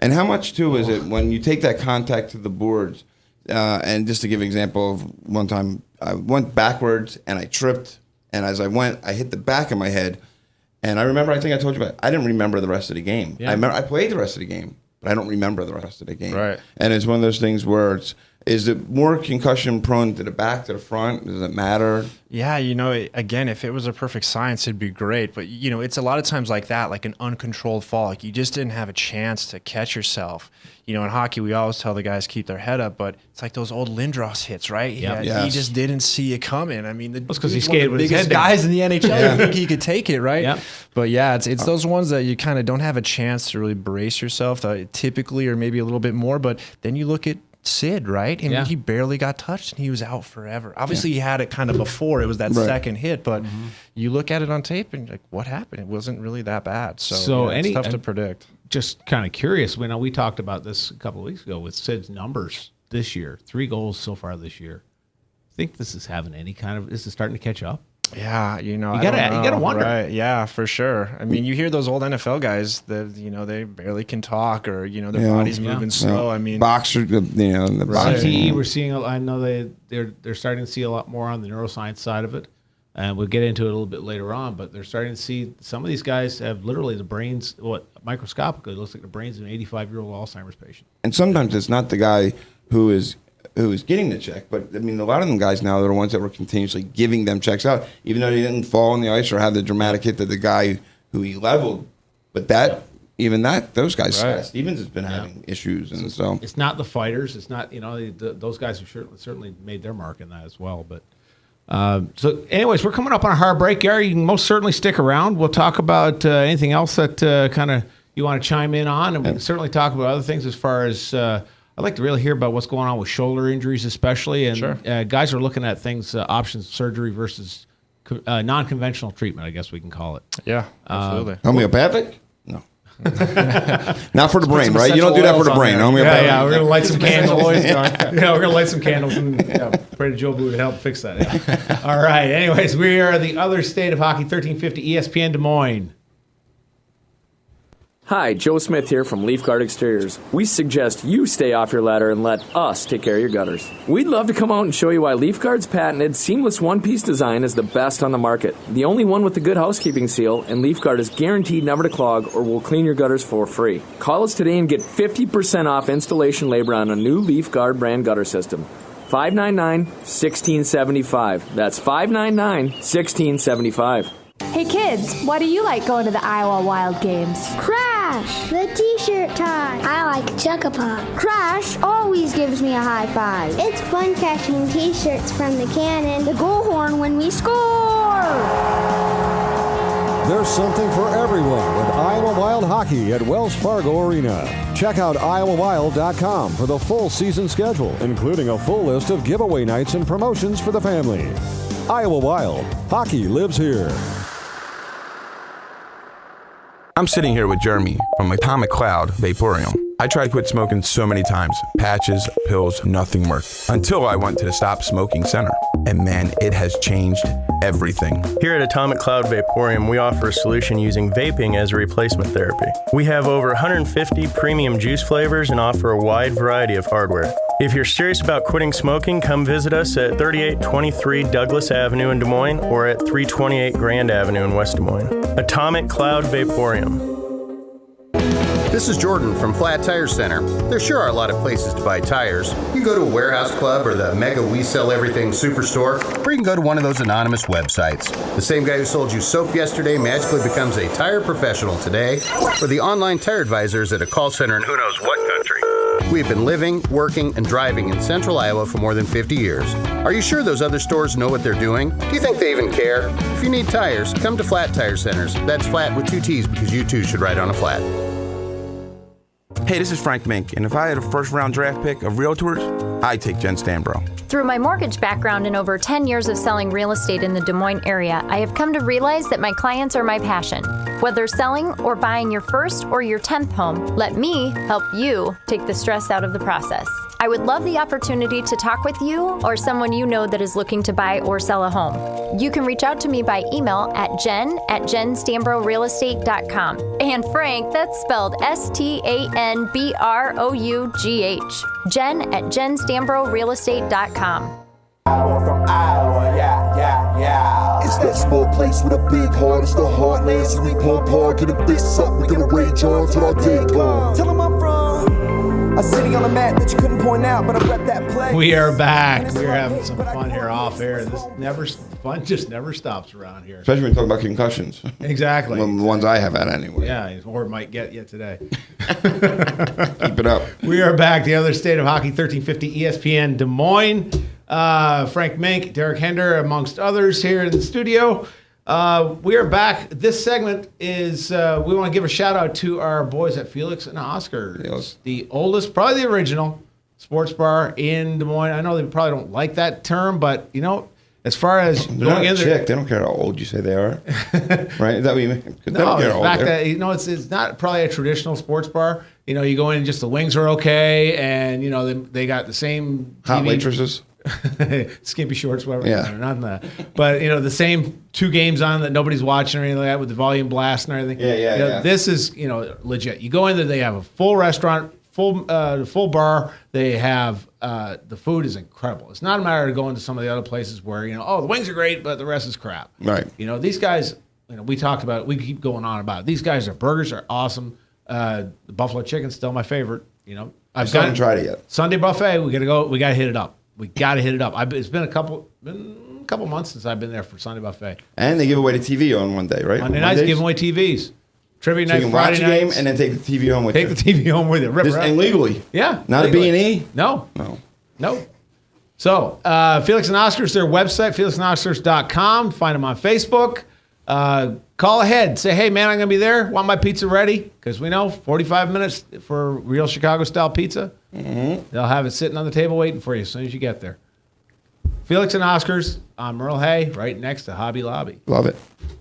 And how much, too, is it when you take that contact to the boards, and just to give an example of one time, I went backwards, and I tripped, and as I went, I hit the back of my head. And I remember, I think I told you about it, I didn't remember the rest of the game. Yeah. I remember I played the rest of the game, but I don't remember the rest of the game. Right. And it's one of those things where is it more concussion prone to the back, to the front? Does it matter? Yeah, again, if it was a perfect science, it'd be great. But, it's a lot of times like that, like an uncontrolled fall. Like you just didn't have a chance to catch yourself. In hockey, we always tell the guys keep their head up, but it's like those old Lindros hits, right? Yep. Yes. He just didn't see it coming. I mean, that's because he he's one of skated the with his biggest head down. guys in the NHL. You think he could take it, right? Yep. But yeah, it's those ones that you kind of don't have a chance to really brace yourself, typically, or maybe a little bit more. But then you look at Sid, right? I mean, he barely got touched and he was out forever. Obviously, he had it kind of before. It was that second hit, but you look at it on tape and like, what happened? It wasn't really that bad. So it's tough to predict. Just kind of curious. We talked about this a couple of weeks ago with Sid's numbers this year. 3 goals so far this year. Think this is having any kind of? This is starting to catch up. Yeah, you gotta wonder. Right? Yeah, for sure. I mean, you hear those old NFL guys that they barely can talk, or their body's moving slow. I mean, boxer, the boxing. CTE, we're seeing. I know they're starting to see a lot more on the neuroscience side of it, and we'll get into it a little bit later on. But they're starting to see some of these guys have literally the brains. Microscopically, it looks like the brains of an 85-year-old Alzheimer's patient. And sometimes it's not the guy who is getting the check, but I mean, a lot of them guys now, they're the ones that were continuously giving them checks out, even though they didn't fall on the ice or have the dramatic hit to the guy who he leveled. But those guys, Stevens has been having issues, and so it's not the fighters. It's not those guys have certainly made their mark in that as well. But so, anyways, we're coming up on a hard break. Gary, you can most certainly stick around. We'll talk about anything else that kind of you want to chime in on, and we can certainly talk about other things as far as. I'd like to really hear about what's going on with shoulder injuries, especially, and guys are looking at things, options, surgery versus non-conventional treatment. I guess we can call it. Yeah, absolutely. Homeopathic? No. Not for the brain, right? You don't do that for the brain. We're gonna light some candles. We're gonna light some candles and pray to Joe Blue to help fix that. Yeah. All right. Anyways, we are the other state of hockey, 1350 ESPN Des Moines. Hi, Joe Smith here from Leaf Guard Exteriors. We suggest you stay off your ladder and let us take care of your gutters. We'd love to come out and show you why Leaf Guard's patented seamless one-piece design is the best on the market. The only one with the good housekeeping seal, and Leaf Guard is guaranteed never to clog or will clean your gutters for free. Call us today and get 50% off installation labor on a new Leaf Guard brand gutter system. 599-1675. That's 599-1675. Hey kids, why do you like going to the Iowa Wild games? Crash, the t-shirt tie. I like Chuck-a-Pop. Crash always gives me a high five. It's fun catching t-shirts from the cannon. The goal horn when we score. There's something for everyone with Iowa Wild Hockey at Wells Fargo Arena. Check out iowawild.com for the full season schedule, including a full list of giveaway nights and promotions for the family. Iowa Wild, hockey lives here. I'm sitting here with Jeremy from Atomic Cloud Vaporium. I tried to quit smoking so many times. Patches, pills, nothing worked. Until I went to the Stop Smoking Center. And man, it has changed everything. Here at Atomic Cloud Vaporium, we offer a solution using vaping as a replacement therapy. We have over 150 premium juice flavors and offer a wide variety of hardware. If you're serious about quitting smoking, come visit us at 3823 Douglas Avenue in Des Moines or at 328 Grand Avenue in West Des Moines. Atomic Cloud Vaporium. This is Jordan from Flat Tire Center. There sure are a lot of places to buy tires. You can go to a warehouse club or the Mega We Sell Everything Superstore, or you can go to one of those anonymous websites. The same guy who sold you soap yesterday magically becomes a tire professional today, or the online tire advisors at a call center in who knows what country. We've been living, working, and driving in central Iowa for more than 50 years. Are you sure those other stores know what they're doing? Do you think they even care? If you need tires, come to Flat Tire Centers. That's flat with 2 T's because you too should ride on a flat. Hey, this is Frank Mink, and if I had a first-round draft pick of realtors, I'd take Jen Stambro. Through my mortgage background and over 10 years of selling real estate in the Des Moines area, I have come to realize that my clients are my passion. Whether selling or buying your first or your 10th home, let me help you take the stress out of the process. I would love the opportunity to talk with you or someone you know that is looking to buy or sell a home. You can reach out to me by email at jen@jenstambrorealestate.com. And Frank, that's spelled STANBROUGH. jen@jenstambrorealestate.com. From Iowa, yeah. It's that small place with a big heart. It's the heartland, so we pump hard, get a fist up. We gonna rage on till our day comes. Tell 'em I'm from a city on the map that you couldn't point out, but I rep that place. We are back. We're having some fun here off air. Fun just never stops around here. Especially when you talk about concussions. Exactly. The ones I have had anyway. Yeah, or might get you today. Keep it up. We are back. The other state of hockey, 1350 ESPN Des Moines. Frank Mink, Derek Hender, amongst others here in the studio. We are back. This segment is, we want to give a shout out to our boys at Felix and Oscar's. Yes. The oldest, probably the original sports bar in Des Moines. I know they probably don't like that term, but you know, as far as they're not a chick, they don't care how old you say they are. Right? Is that what you mean? They don't care how old fact that, you know, it's not probably a traditional sports bar. You know, you go in, just the wings are okay, and you know they got the same hot waitresses. Skimpy shorts, whatever. Yeah. Not that. But, you know, the same 2 games on that nobody's watching or anything like that with the volume blast and everything. Yeah. This is, you know, legit. You go in there, they have a full restaurant, full bar. They have, the food is incredible. It's not a matter of going to some of the other places where, you know, oh, the wings are great, but the rest is crap. Right. You know, these guys, you know, we talked about it. We keep going on about it. These guys, their burgers are awesome. The buffalo chicken's still my favorite. You know, I haven't tried it yet. Sunday buffet, we got to go. We got to hit it up. It's been a couple months since I've been there for Sunday buffet. And they give away the TV on one day, right? Monday nights, give away TVs. Trivia so night, you can Friday watch a game and then take the TV home with you. Take the TV home with you. And legally. Yeah. Not legally. a B&E? No. So, Felix and Oscars, their website, felixandoscars.com. Find them on Facebook. Call ahead. Say, hey, man, I'm going to be there. Want my pizza ready? Because we know 45 minutes for real Chicago-style pizza. Mm-hmm. They'll have it sitting on the table waiting for you as soon as you get there. Felix and Oscars on Merle Hay, right next to Hobby Lobby. Love it.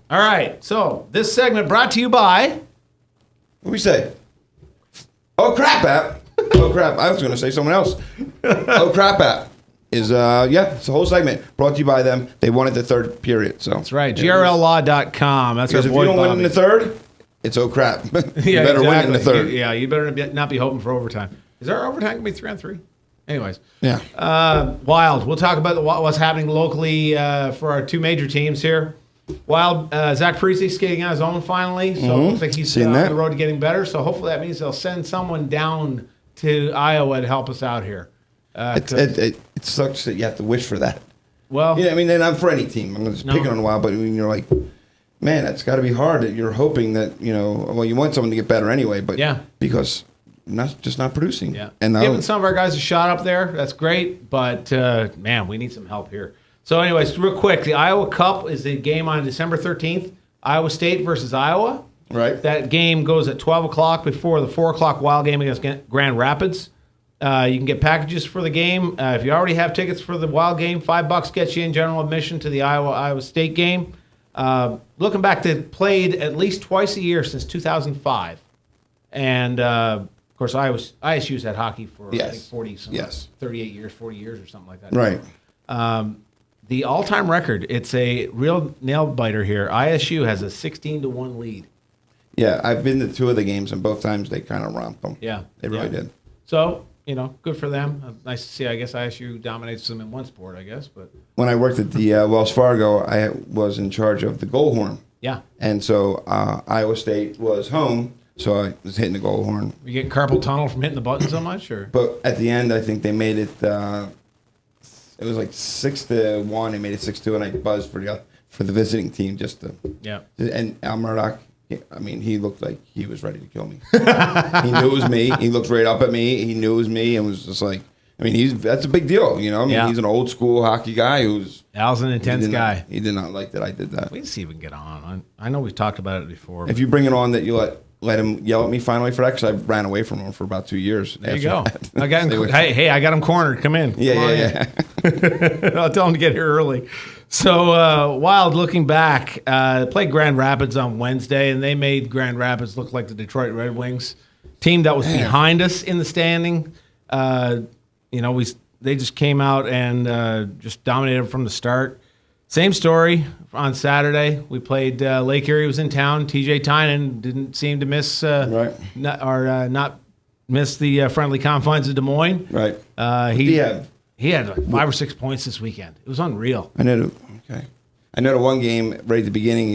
All right. So this segment brought to you by What we say? Oh crap app. Oh crap. I was going to say someone else. Oh crap app is it's a whole segment brought to you by them. They won it the third period. So that's right. GRLlaw.com. That's because our if boy you don't Bobby. win in the third, it's oh crap. You Yeah, better win in the exactly. third. You better not be hoping for overtime. Is our overtime going to be 3-on-3? Anyways. Yeah. Wild. We'll talk about what's happening locally for our two major teams here. Wild, Zach Priestley skating on his own finally. So it looks like he's on the road to getting better. So hopefully that means they'll send someone down to Iowa to help us out here. It sucks that you have to wish for that. Well, yeah, I mean, and not for any team. I'm just picking on Wild, but when you're like, man, that's got to be hard. That you're hoping that you want someone to get better anyway, but because not producing. Yeah, and giving some of our guys a shot up there, that's great. But man, we need some help here. So, anyways, real quick, the Iowa Cup is the game on December 13th. Iowa State versus Iowa. Right. That game goes at 12 o'clock before the 4 o'clock Wild game against Grand Rapids. You can get packages for the game. If you already have tickets for the Wild game, $5 gets you in general admission to the Iowa State game. Looking back, they've played at least twice a year since 2005. And, of course, ISU's had hockey for, I think, 38 years, 40 years or something like that. Right. The all-time record, it's a real nail-biter here. ISU has a 16-1 lead. Yeah, I've been to 2 of the games, and both times they kind of romped them. Yeah. They really did. So, good for them. Nice to see. I guess ISU dominates them in one sport, I guess. But when I worked at the Wells Fargo, I was in charge of the goal horn. Yeah. And so Iowa State was home, so I was hitting the goal horn. You getting carpal tunnel from hitting the button so much? Or? But at the end, I think they made it... it was like 6-1. They made it 6-2, and I buzzed for the visiting team just to. Yeah. And Al Murdoch, I mean, he looked like he was ready to kill me. He knew it was me. He looked right up at me. He knew it was me, and was just like, I mean, that's a big deal, I mean, he's an old school hockey guy who's. Al's an intense guy. He did not like that I did that. We can see if we can get on. I know we've talked about it before. If you bring it on, that you let him yell at me finally for that, because I ran away from him for about 2 years. There you go. I got him. Hey, I got him cornered. Come in. Yeah. I'll tell him to get here early. So, Wild, looking back, played Grand Rapids on Wednesday, and they made Grand Rapids look like the Detroit Red Wings team that was behind us in the standing. They just came out and just dominated from the start. Same story on Saturday. We played Lake Erie was in town. TJ Tynan didn't seem to miss not miss the friendly confines of Des Moines. Right. He had like 5 or 6 points this weekend. It was unreal. I know the one game right at the beginning.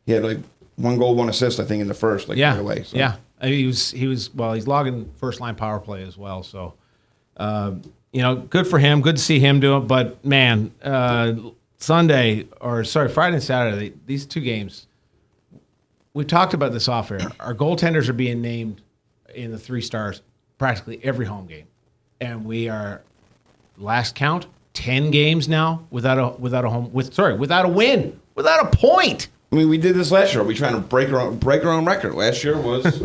He had like 1 goal, 1 assist. I think in the first, right away. So. Yeah. He's logging first line power play as well. So, good for him. Good to see him do it. But man, Friday and Saturday, these 2 games, we talked about this off air. Our goaltenders are being named in the 3 stars practically every home game. And we are, last count, 10 games now without a win, without a point. I mean, we did this last year. Are we trying to break our own record? Last year was, it's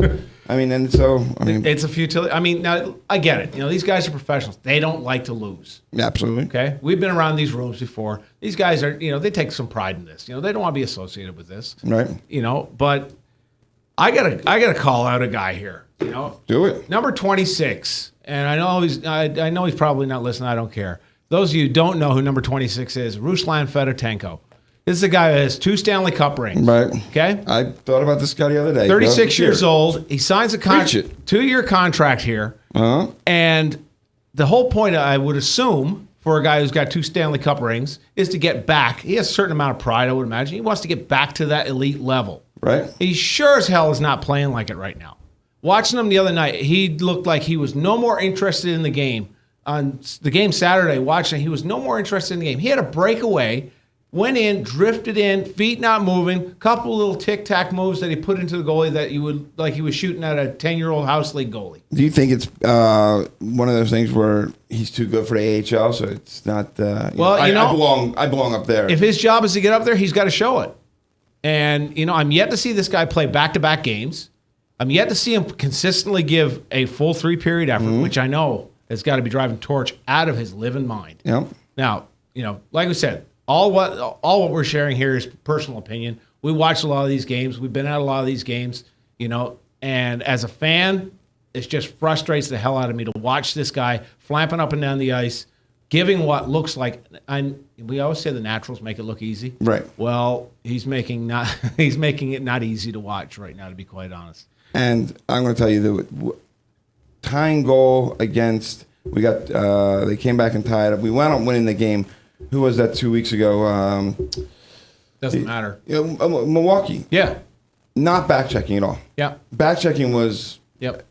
a futility. I mean, now I get it. These guys are professionals. They don't like to lose. Absolutely. Okay, we've been around these rooms before. These guys are, they take some pride in this. They don't want to be associated with this. Right. But I gotta call out a guy here. Do it. Number 26, and I know he's probably not listening. I don't care. Those of you who don't know who number 26 is, Ruslan Fedotenko. This is a guy who has 2 Stanley Cup rings. Right. Okay? I thought about this guy the other day. 36 years old. He signs a 2-year contract here. Uh-huh. And the whole point, I would assume, for a guy who's got 2 Stanley Cup rings, is to get back. He has a certain amount of pride, I would imagine. He wants to get back to that elite level. Right. He sure as hell is not playing like it right now. Watching him the other night, he looked like he was no more interested in the game. On the game Saturday, watching, he was no more interested in the game. He had a breakaway. Went in, drifted in, feet not moving, couple little tic-tac moves that he put into the goalie that you would like he was shooting at a 10-year-old house league goalie. Do you think it's one of those things where he's too good for the AHL, so it's not? I belong up there. If his job is to get up there, he's got to show it. And I'm yet to see this guy play back-to-back games. I'm yet to see him consistently give a full 3-period effort, which I know has got to be driving Torch out of his living mind. Yep. Now, like we said. All what we're sharing here is personal opinion. We watched a lot of these games. We've been at a lot of these games, and And as a fan, it just frustrates the hell out of me to watch this guy flapping up and down the ice, giving what looks like. We always say the naturals make it look easy. Right. Well, he's making it not easy to watch right now, to be quite honest. And I'm going to tell you the tying goal against. We got. They came back and tied up. We wound up winning the game. Who was that 2 weeks ago? Doesn't matter. Milwaukee. Yeah. Not back checking at all. Yeah. Back checking was. Yep.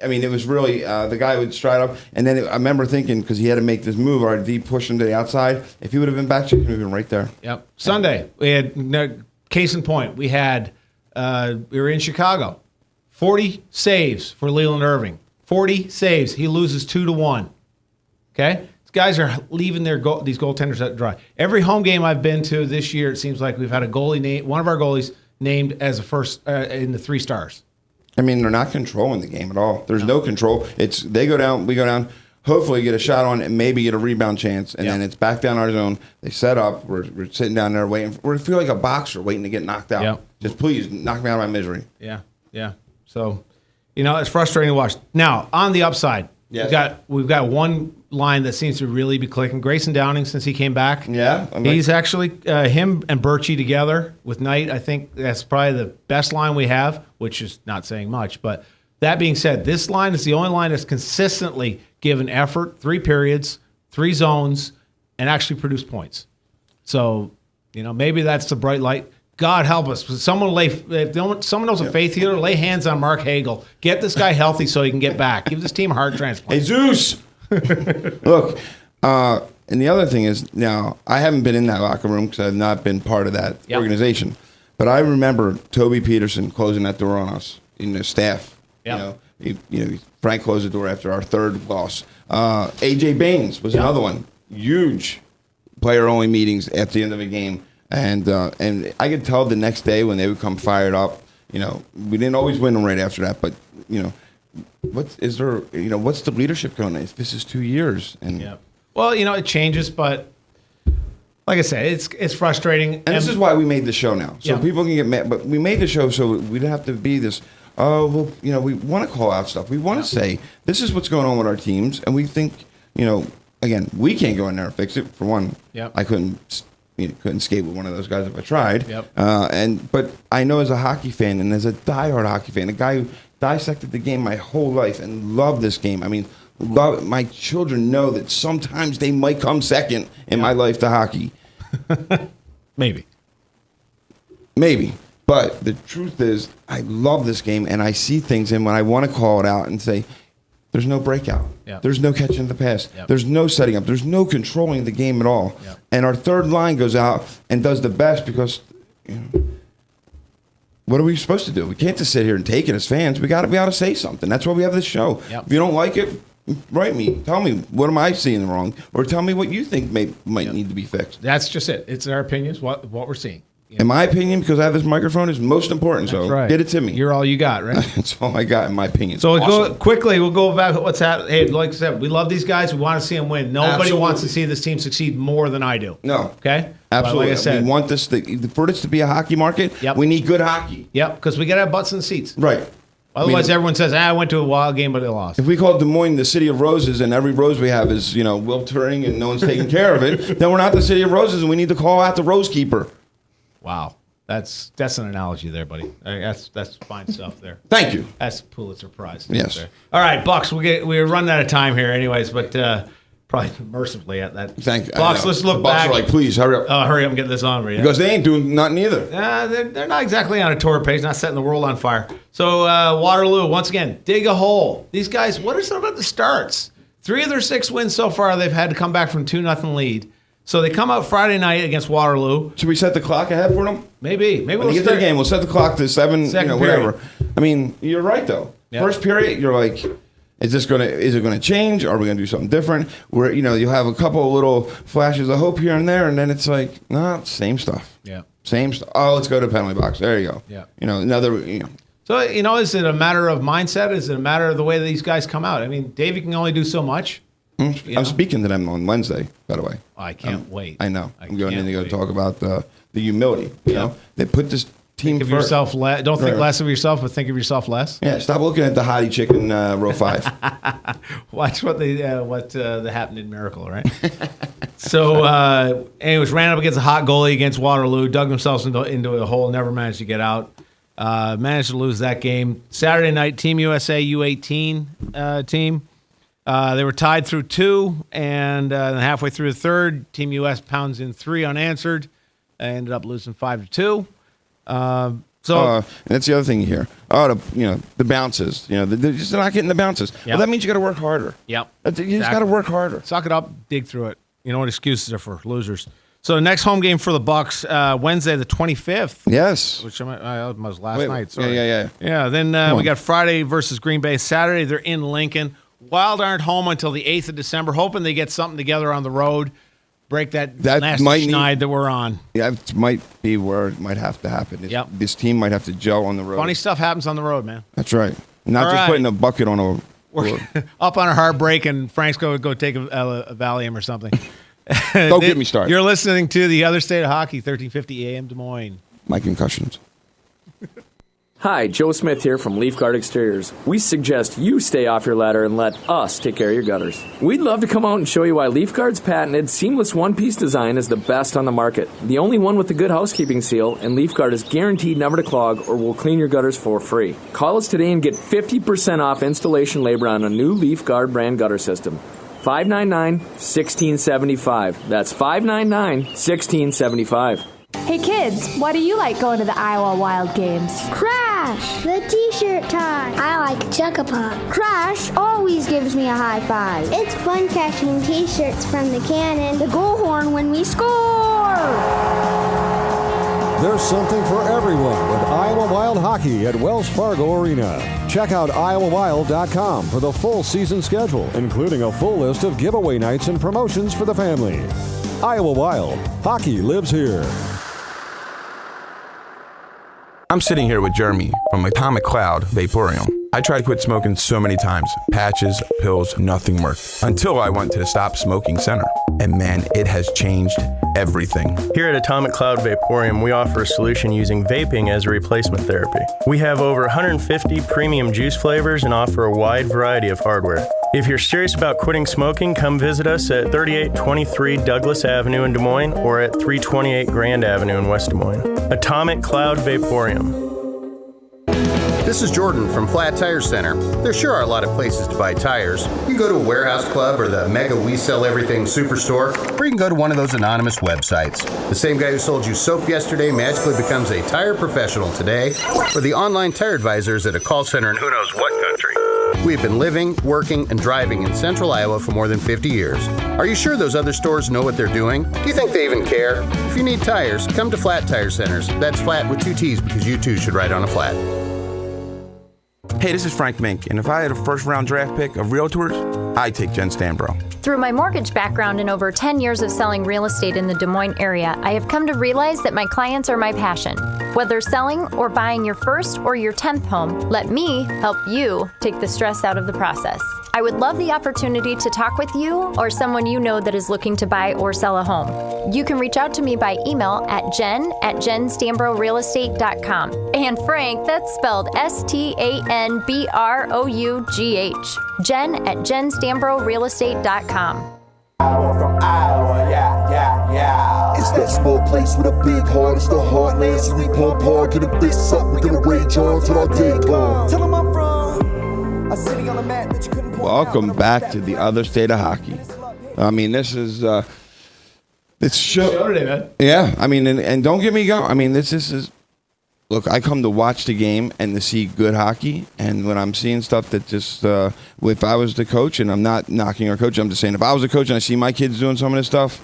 I mean, it was really the guy would stride up, and then I remember thinking because he had to make this move, our D push him to the outside. If he would have been back checking, he would have been right there. Yep. Sunday we had case in point. We were in Chicago. 40 saves for Leland Irving. 40 saves. He loses 2-1. Okay? These guys are leaving these goaltenders out dry. Every home game I've been to this year, it seems like we've had a goalie one of our goalies named as a first in the 3 stars. I mean, they're not controlling the game at all. There's no control. It's they go down, we go down, hopefully get a shot on and maybe get a rebound chance, and then it's back down our zone. They set up. We're sitting down there waiting. We feel like a boxer waiting to get knocked out. Yep. Just please knock me out of my misery. Yeah. So, it's frustrating to watch. Now, on the upside, we've got one line that seems to really be clicking. Grayson Downing, since he came back. Yeah. He's actually, him and Birchie together with Knight, I think that's probably the best line we have, which is not saying much. But that being said, this line is the only line that's consistently given effort, 3 periods, 3 zones, and actually produced points. So, maybe that's the bright light. God help us. If someone knows a faith healer, lay hands on Mark Hagel. Get this guy healthy so he can get back. Give this team a heart transplant. Jesus! Look, and the other thing is, now, I haven't been in that locker room because I've not been part of that organization. But I remember Toby Peterson closing that door on us, the staff. Yep. Frank closed the door after our 3rd loss. A.J. Baines was another one. Huge player-only meetings at the end of a game. And I could tell the next day when they would come fired up. We didn't always win them right after that, but what's the leadership going on? This is 2 years, and well, it changes, but like I said, it's frustrating. And this is why we made the show now, so people can get mad. But we made the show so we don't have to be this. We want to call out stuff. We want to say this is what's going on with our teams, and we think again, we can't go in there and fix it. For one, I couldn't skate with one of those guys if I tried. But I know as a hockey fan and as a diehard hockey fan, a guy who dissected the game my whole life and loved this game. I mean, my children know that sometimes they might come second in my life to hockey. Maybe. But the truth is, I love this game and I see things, and when I want to call it out and say, there's no breakout. There's no catching the pass. There's no setting up. There's no controlling the game at all. And our 3rd line goes out and does the best because, what are we supposed to do? We can't just sit here and take it as fans. We got to be able to say something. That's why we have this show. If you don't like it, write me. Tell me, what am I seeing wrong? Or tell me what you think might need to be fixed. That's just it. It's our opinions, what we're seeing. In my opinion, because I have this microphone, is most important. That's so right. Get it to me. You're all you got, right? That's all I got, in my opinion. So we'll go back to what's happening. Hey, like I said, we love these guys. We want to see them win. Nobody wants to see this team succeed more than I do. No. Okay? Absolutely. Like I said, we want this for this to be a hockey market. We need good hockey. Yep, because we got to have butts in the seats. Right. Otherwise, everyone says, I went to a wild game, but they lost. If we call Des Moines the city of roses and every rose we have is, wilting and no one's taking care of it, then we're not the city of roses and we need to call out the rose keeper. Wow. That's an analogy there, buddy. That's fine stuff there. Thank you. That's Pulitzer Prize. Yes. There. All right, Bucks. We're running out of time here, anyways, but probably mercifully at that. Thank you. Bucks. Let's look Bucks back. are like, please hurry up. Hurry up and get this on, right? Because they ain't doing nothing either. They're not exactly on a tour page, not setting the world on fire. So Waterloo, once again, dig a hole. These guys, what is it about the starts? 3 of their 6 wins so far, they've had to come back from 2-0 lead. So they come out Friday night against Waterloo. Should we set the clock ahead for them? Maybe when we get to the game, we'll set the clock to 7, whatever. I mean, you're right though. Yep. First period, you're like, is it gonna change? Are we gonna do something different? Where you'll have a couple of little flashes of hope here and there, and then it's like, nah, same stuff. Yeah. Same stuff. Oh, let's go to penalty box. There you go. Yeah. So is it a matter of mindset? Is it a matter of the way that these guys come out? I mean, Davey can only do so much. I'm speaking to them on Wednesday, by the way. I can't wait. I know. I'm going in to go talk about the humility. You know, they put this team Think of first. yourself don't think Right. less of yourself, but think of yourself less. Yeah, stop looking at the hottie chick in row 5. Watch what happened in Miracle, right? So, anyways, ran up against a hot goalie against Waterloo, dug themselves into a hole, never managed to get out. Managed to lose that game. Saturday night, Team USA U18 team. They were tied through 2, and halfway through the third, Team US pounds in 3 unanswered. They ended up losing 5-2. And that's the other thing here. The bounces. They're just not getting the bounces. Yep. Well, that means you got to work harder. Yep. You just got to work harder. Suck it up, dig through it. You know what excuses are for losers. So the next home game for the Bucks, Wednesday the 25th. Yes. Which was last night. Sorry. Yeah. Yeah, then we got Friday versus Green Bay. Saturday, they're in Lincoln. Wild aren't home until the 8th of December, hoping they get something together on the road. Break that nasty schneid that we're on. Yeah, it might be where it might have to happen. Yep. This team might have to gel on the road. Funny stuff happens on the road, man. That's right. Not All just right. putting a bucket on a... We're up on a heartbreak, and Frank's go take a Valium or something. Don't get me started. You're listening to The Other State of Hockey, 1350 AM Des Moines. My concussions. Hi, Joe Smith here from Leaf Guard Exteriors. We suggest you stay off your ladder and let us take care of your gutters. We'd love to come out and show you why Leaf Guard's patented seamless one-piece design is the best on the market. The only one with the good housekeeping seal, and Leaf Guard is guaranteed never to clog or will clean your gutters for free. Call us today and get 50% off installation labor on a new Leaf Guard brand gutter system. 599-1675. That's 599-1675. Hey kids, why do you like going to the Iowa Wild games? Crash, the t-shirt tie. I like Chuck-a-Puck. Crash always gives me a high five. It's fun catching t-shirts from the cannon. The goal horn when we score. There's something for everyone with Iowa Wild Hockey at Wells Fargo Arena. Check out iowawild.com for the full season schedule, including a full list of giveaway nights and promotions for the family. Iowa Wild, hockey lives here. I'm sitting here with Jeremy from Atomic Cloud Vaporium. I tried to quit smoking so many times. Patches, pills, nothing worked. Until I went to the Stop Smoking Center. And man, it has changed everything. Here at Atomic Cloud Vaporium, we offer a solution using vaping as a replacement therapy. We have over 150 premium juice flavors and offer a wide variety of hardware. If you're serious about quitting smoking, come visit us at 3823 Douglas Avenue in Des Moines or at 328 Grand Avenue in West Des Moines. Atomic Cloud Vaporium. This is Jordan from Flat Tire Center. There sure are a lot of places to buy tires. You can go to a warehouse club or the Mega We Sell Everything Superstore, or you can go to one of those anonymous websites. The same guy who sold you soap yesterday magically becomes a tire professional today, or the online tire advisors at a call center in who knows what country. We've been living, working, and driving in central Iowa for more than 50 years. Are you sure those other stores know what they're doing? Do you think they even care? If you need tires, come to Flat Tire Centers. That's flat with 2 T's because you too should ride on a flat. Hey, this is Frank Mink, and if I had a first-round draft pick of realtors, I'd take Jen Stanbro. Through my mortgage background and over 10 years of selling real estate in the Des Moines area, I have come to realize that my clients are my passion. Whether selling or buying your first or your 10th home, let me help you take the stress out of the process. I would love the opportunity to talk with you or someone you know that is looking to buy or sell a home. You can reach out to me by email at jen@jenstanbrorealestate.com. And Frank, that's spelled STANBROUGH. jen@jenstanbrorealestate.com. From Iowa, yeah. It's that small place with a big heart. It's the heartland, so we pump hard, get a fist up. We're gonna rage on till our day come. Tell 'em I'm from a city on the map that you couldn't point Welcome out, back to the other state of hockey. I mean, this is it's Show today, man. Yeah, I mean, and don't get me going. I mean, this is look. I come to watch the game and to see good hockey. And when I'm seeing stuff that just, if I was the coach, and I'm not knocking our coach, I'm just saying, if I was a coach and I see my kids doing some of this stuff,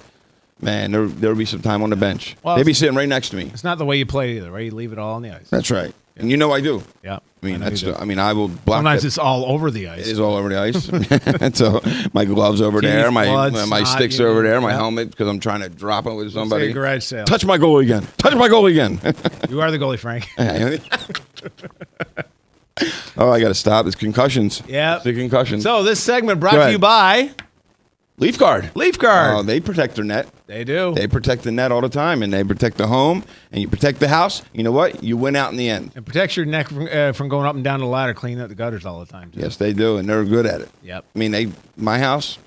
man, there would be some time on the bench. Well, They'd be sitting right next to me. It's not the way you play either, right? You leave it all on the ice. That's right. And you know I do. Yeah. I mean, know you do. I mean, I will block. Sometimes that. it's all over the ice. It is all over the ice. And so my gloves over Teeth, there, my blood, sticks snot, over there, my yeah. helmet because I'm trying to drop it with somebody. Say a garage sale. Touch my goalie again. Touch my goalie again. You are the goalie, Frank. Oh, I got to stop. It's concussions. Yeah. It's the concussions. So this segment Go brought to ahead. you by Leaf Guard. Leaf Guard. Oh, they protect their net. They do. They protect the net all the time, and they protect the home, and you protect the house. You know what? You win out in the end. It protects your neck from going up and down the ladder, cleaning up the gutters all the time, too. Yes, they do, and they're good at it. Yep. I mean, my house,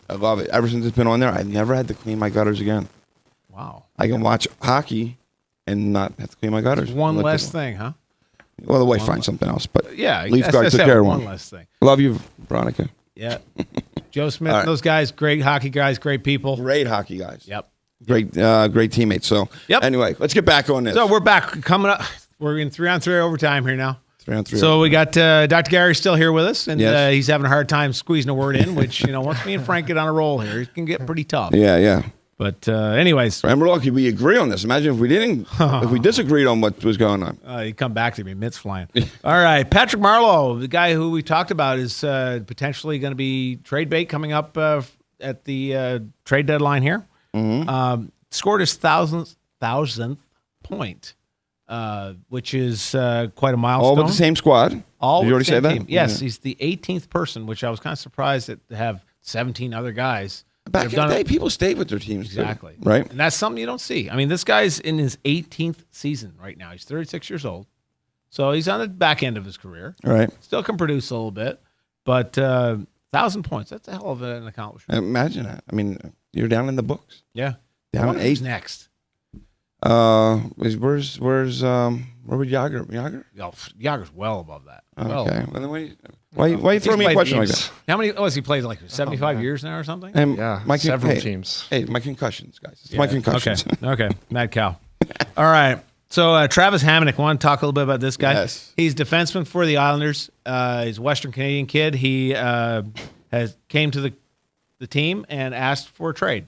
I love it. Ever since it's been on there, I've never had to clean my gutters again. Wow. I can watch hockey and not have to clean my gutters. One less thing, huh? Well, the wife finds something else, but yeah, Leaf Guard took care of one less thing. Love you, Veronica. Yeah. Joe Smith, those guys, great hockey guys, great people. Great hockey guys. Yep. Great teammates. So, anyway, let's get back on this. So we're back. Coming up, we're in 3-on-3 overtime here now. 3-on-3. So we got Dr. Gary still here with us, and Yes. he's having a hard time squeezing a word in, which, once me and Frank get on a roll here, it can get pretty tough. Yeah. But anyways. And we're lucky we agree on this. Imagine if we didn't, if we disagreed on what was going on. He'd come back to me, mitts flying. All right, Patrick Marleau, the guy who we talked about, is potentially going to be trade bait coming up at the trade deadline here. Mm-hmm. Scored his thousandth point, which is quite a milestone. All with the same squad. All Did you already with the say same that? team. Yes, Yeah. he's the 18th person, which I was kind of surprised to have 17 other guys. Back in the day, people stayed with their teams. Exactly. Too, right? And that's something you don't see. I mean, this guy's in his 18th season right now. He's 36 years old. So he's on the back end of his career. Right. Still can produce a little bit. But 1,000 points, that's a hell of an accomplishment. Imagine that. I mean, you're down in the books. Yeah. Down Who's 8. next? Where would Yager? Yager's well above that. Well, Okay. Well, then why you throw me a question like that? How many? Has he played like 75 years now or something? And several teams. Hey, my concussions, guys. It's my concussions. Okay. Mad cow. All right. So Travis Hamonic, I want to talk a little bit about this guy. Yes. He's defenseman for the Islanders. He's a Western Canadian kid. He came to the team and asked for a trade,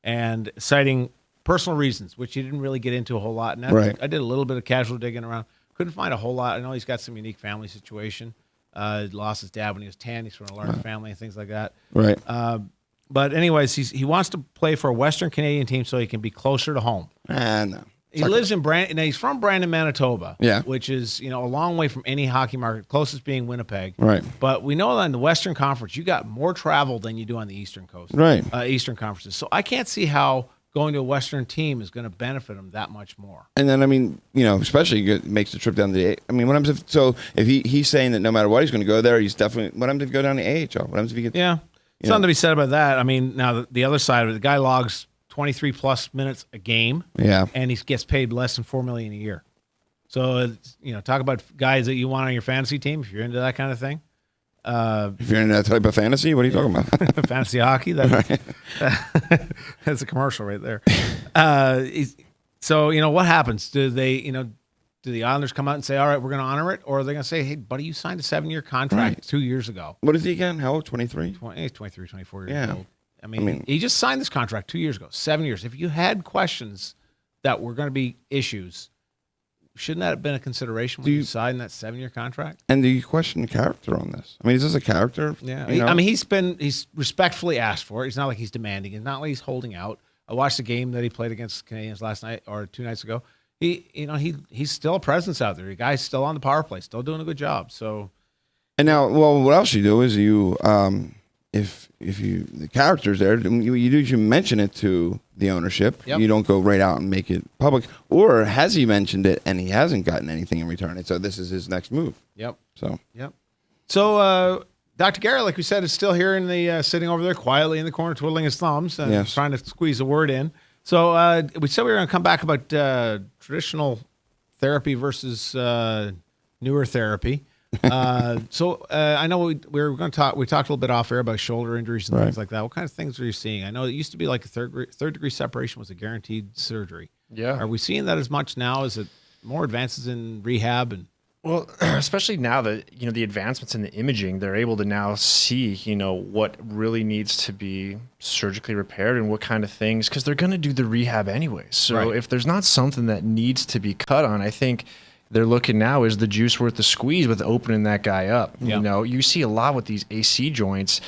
and citing personal reasons, which he didn't really get into a whole lot. And Right. I did a little bit of casual digging around. Couldn't find a whole lot. I know he's got some unique family situation. He lost his dad when he was 10. He's from a large family and things like that. Right. But anyways, he wants to play for a Western Canadian team so he can be closer to home. No. He lives in Brandon. He's from Brandon, Manitoba. Yeah. Which is a long way from any hockey market. Closest being Winnipeg. Right. But we know that in the Western Conference, you got more travel than you do on the Eastern Coast. Right. Eastern conferences. So I can't see how going to a Western team is going to benefit him that much more. And then, I mean, especially makes the trip down to the I mean, what happens if he's saying that no matter what, he's going to go there, he's definitely, what happens if he go down to AHL? What happens if he gets... Yeah. Something to be said about that. I mean, now the other side of it, the guy logs 23 plus minutes a game. Yeah. And he gets paid less than $4 million a year. So, talk about guys that you want on your fantasy team if you're into that kind of thing. If you're in that type of fantasy, what are you talking about? Fantasy hockey. That's a commercial right there. So, what happens? Do they, do the Islanders come out and say, all right, we're going to honor it? Or are they going to say, hey, buddy, you signed a 7-year contract 2 years ago? What is he again? How old? 23? He's 23, 24 years Yeah. old. I mean, he just signed this contract 2 years ago, 7 years. If you had questions that were going to be issues, shouldn't that have been a consideration when you signed that 7-year contract? And do you question the character on this? I mean, is this a character? Yeah. You know? I mean, he's respectfully asked for it. It's not like he's demanding. It's not like he's holding out. I watched the game that he played against the Canadians last night or 2 nights ago. He's still a presence out there. The guy's still on the power play, still doing a good job. So, and now, well, what else you do is you, if the character's there, you mention it to the ownership. Yep. You don't go right out and make it public. Or has he mentioned it and he hasn't gotten anything in return? And so this is his next move. Yep. So, Dr. Gary, like we said, is still here in the sitting over there quietly in the corner, twiddling his thumbs and Yes. trying to squeeze a word in. So we said we were going to come back about traditional therapy versus newer therapy. I know we were going to talk. We talked a little bit off air about shoulder injuries and things like that. What kind of things are you seeing? I know it used to be like a third degree separation was a guaranteed surgery. Yeah. Are we seeing that as much now? Is it more advances in rehab and? Well, especially now that, the advancements in the imaging, they're able to now see, what really needs to be surgically repaired and what kind of things, because they're going to do the rehab anyways. So if there's not something that needs to be cut on, I think they're looking now, is the juice worth the squeeze with opening that guy up? Yeah. You see a lot with these AC joints,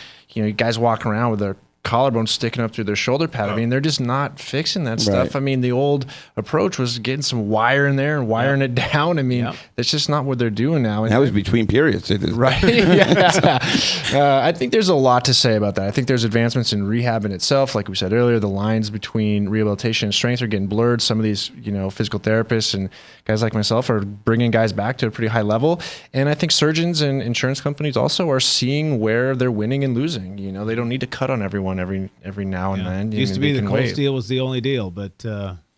guys walking around with their collarbone sticking up through their shoulder pad. I mean, they're just not fixing that stuff. Right. I mean, the old approach was getting some wire in there and wiring it down. I mean, that's just not what they're doing now. That was between periods. Right. Yeah. I think there's a lot to say about that. I think there's advancements in rehab in itself. Like we said earlier, the lines between rehabilitation and strength are getting blurred. Some of these, physical therapists and guys like myself are bringing guys back to a pretty high level. And I think surgeons and insurance companies also are seeing where they're winning and losing. They don't need to cut on everyone every now and then. It used to be the Colts deal was the only deal, but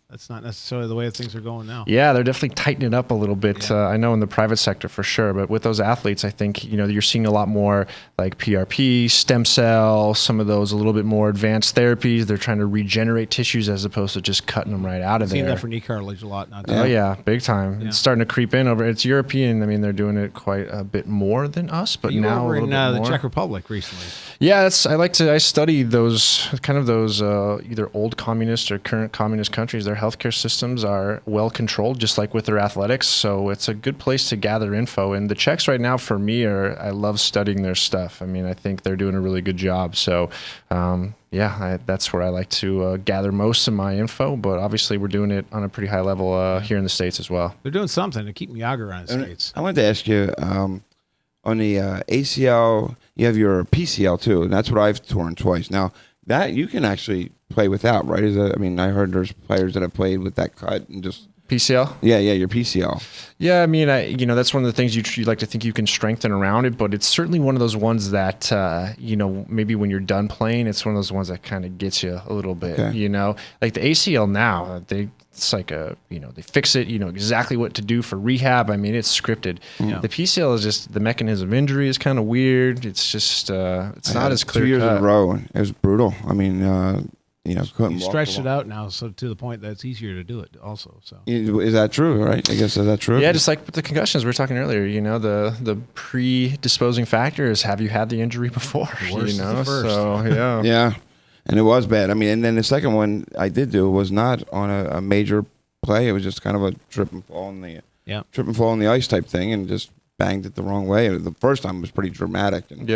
that's not necessarily the way things are going now. Yeah, they're definitely tightening it up a little bit. I know in the private sector for sure, but with those athletes, I think you're seeing a lot more like PRP, stem cell, some of those a little bit more advanced therapies. They're trying to regenerate tissues as opposed to just cutting them right out of there. Seen that for knee cartilage a lot now. Oh yeah, big time. Yeah. It's starting to creep in over. It's European. I mean, they're doing it quite a bit more than us, but now over a little in bit more. the Czech Republic recently. Yeah, I study those either old communist or current communist countries. Their healthcare systems are well controlled, just like with their athletics. So it's a good place to gather info. And the Czechs right now, for me, I love studying their stuff. I mean, I think they're doing a really good job. So that's where I like to gather most of my info. But obviously, we're doing it on a pretty high level here in the States as well. They're doing something to keep Yager on the States. I wanted to ask you, on the ACL, you have your PCL too, and that's what I've torn twice. Now, that you can actually play without, right? I heard there's players that have played with that cut and just... PCL? Yeah, your PCL. Yeah, I mean, that's one of the things you like to think you can strengthen around it, but it's certainly one of those ones that, maybe when you're done playing, it's one of those ones that kind of gets you a little bit, Like the ACL now, it's like they fix it, exactly what to do for rehab. I mean, it's scripted. Yeah. The PCL is just, the mechanism of injury is kind of weird. It's just, it's not as clear 2 years cut. in a row. It was brutal. I mean, couldn't you stretched it out now, so to the point that it's easier to do it also. So is that true? Right? I guess is that true? Yeah, just like with the concussions we were talking earlier. The predisposing factor is, have you had the injury before? The worst is the first. So yeah, yeah, and it was bad. I mean, and then the second one I did do was not on a major play. It was just kind of a trip and fall in the ice type thing, and just banged it the wrong way. The first time was pretty dramatic. And,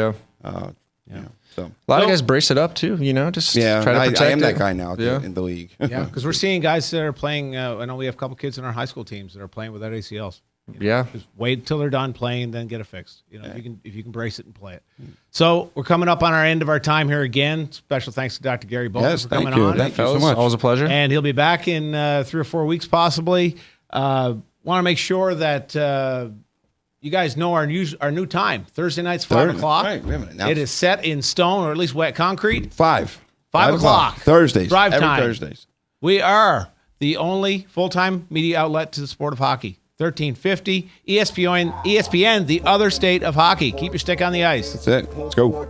So a lot of guys brace it up too, just try to protect I am it. that guy now in the league. Yeah, because we're seeing guys that are playing. I know we have a couple kids in our high school teams that are playing without ACLs. Just wait till they're done playing, then get it fixed. If you can brace it and play it. So we're coming up on our end of our time here again. Special thanks to Dr. Gary Bowman for coming on. Thank you so much. Always a pleasure. And he'll be back in 3 or 4 weeks possibly. Want to make sure that. You guys know our new time. Thursday nights, 5 o'clock. Right, we haven't announced it is set in stone, or at least wet concrete. 5 o'clock. Thursdays. Drive every time. Thursdays. We are the only full-time media outlet to the sport of hockey. 1350 ESPN, the other state of hockey. Keep your stick on the ice. That's it. Let's go.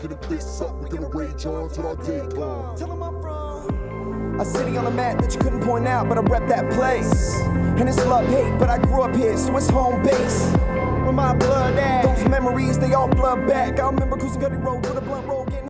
A city on the map that you couldn't point out, but I rep that place. And it's love-hate, but I grew up here, so it's home base. Where my blood at? Those memories, they all flood back. I remember cruising Cuddy Road with a blunt roll getting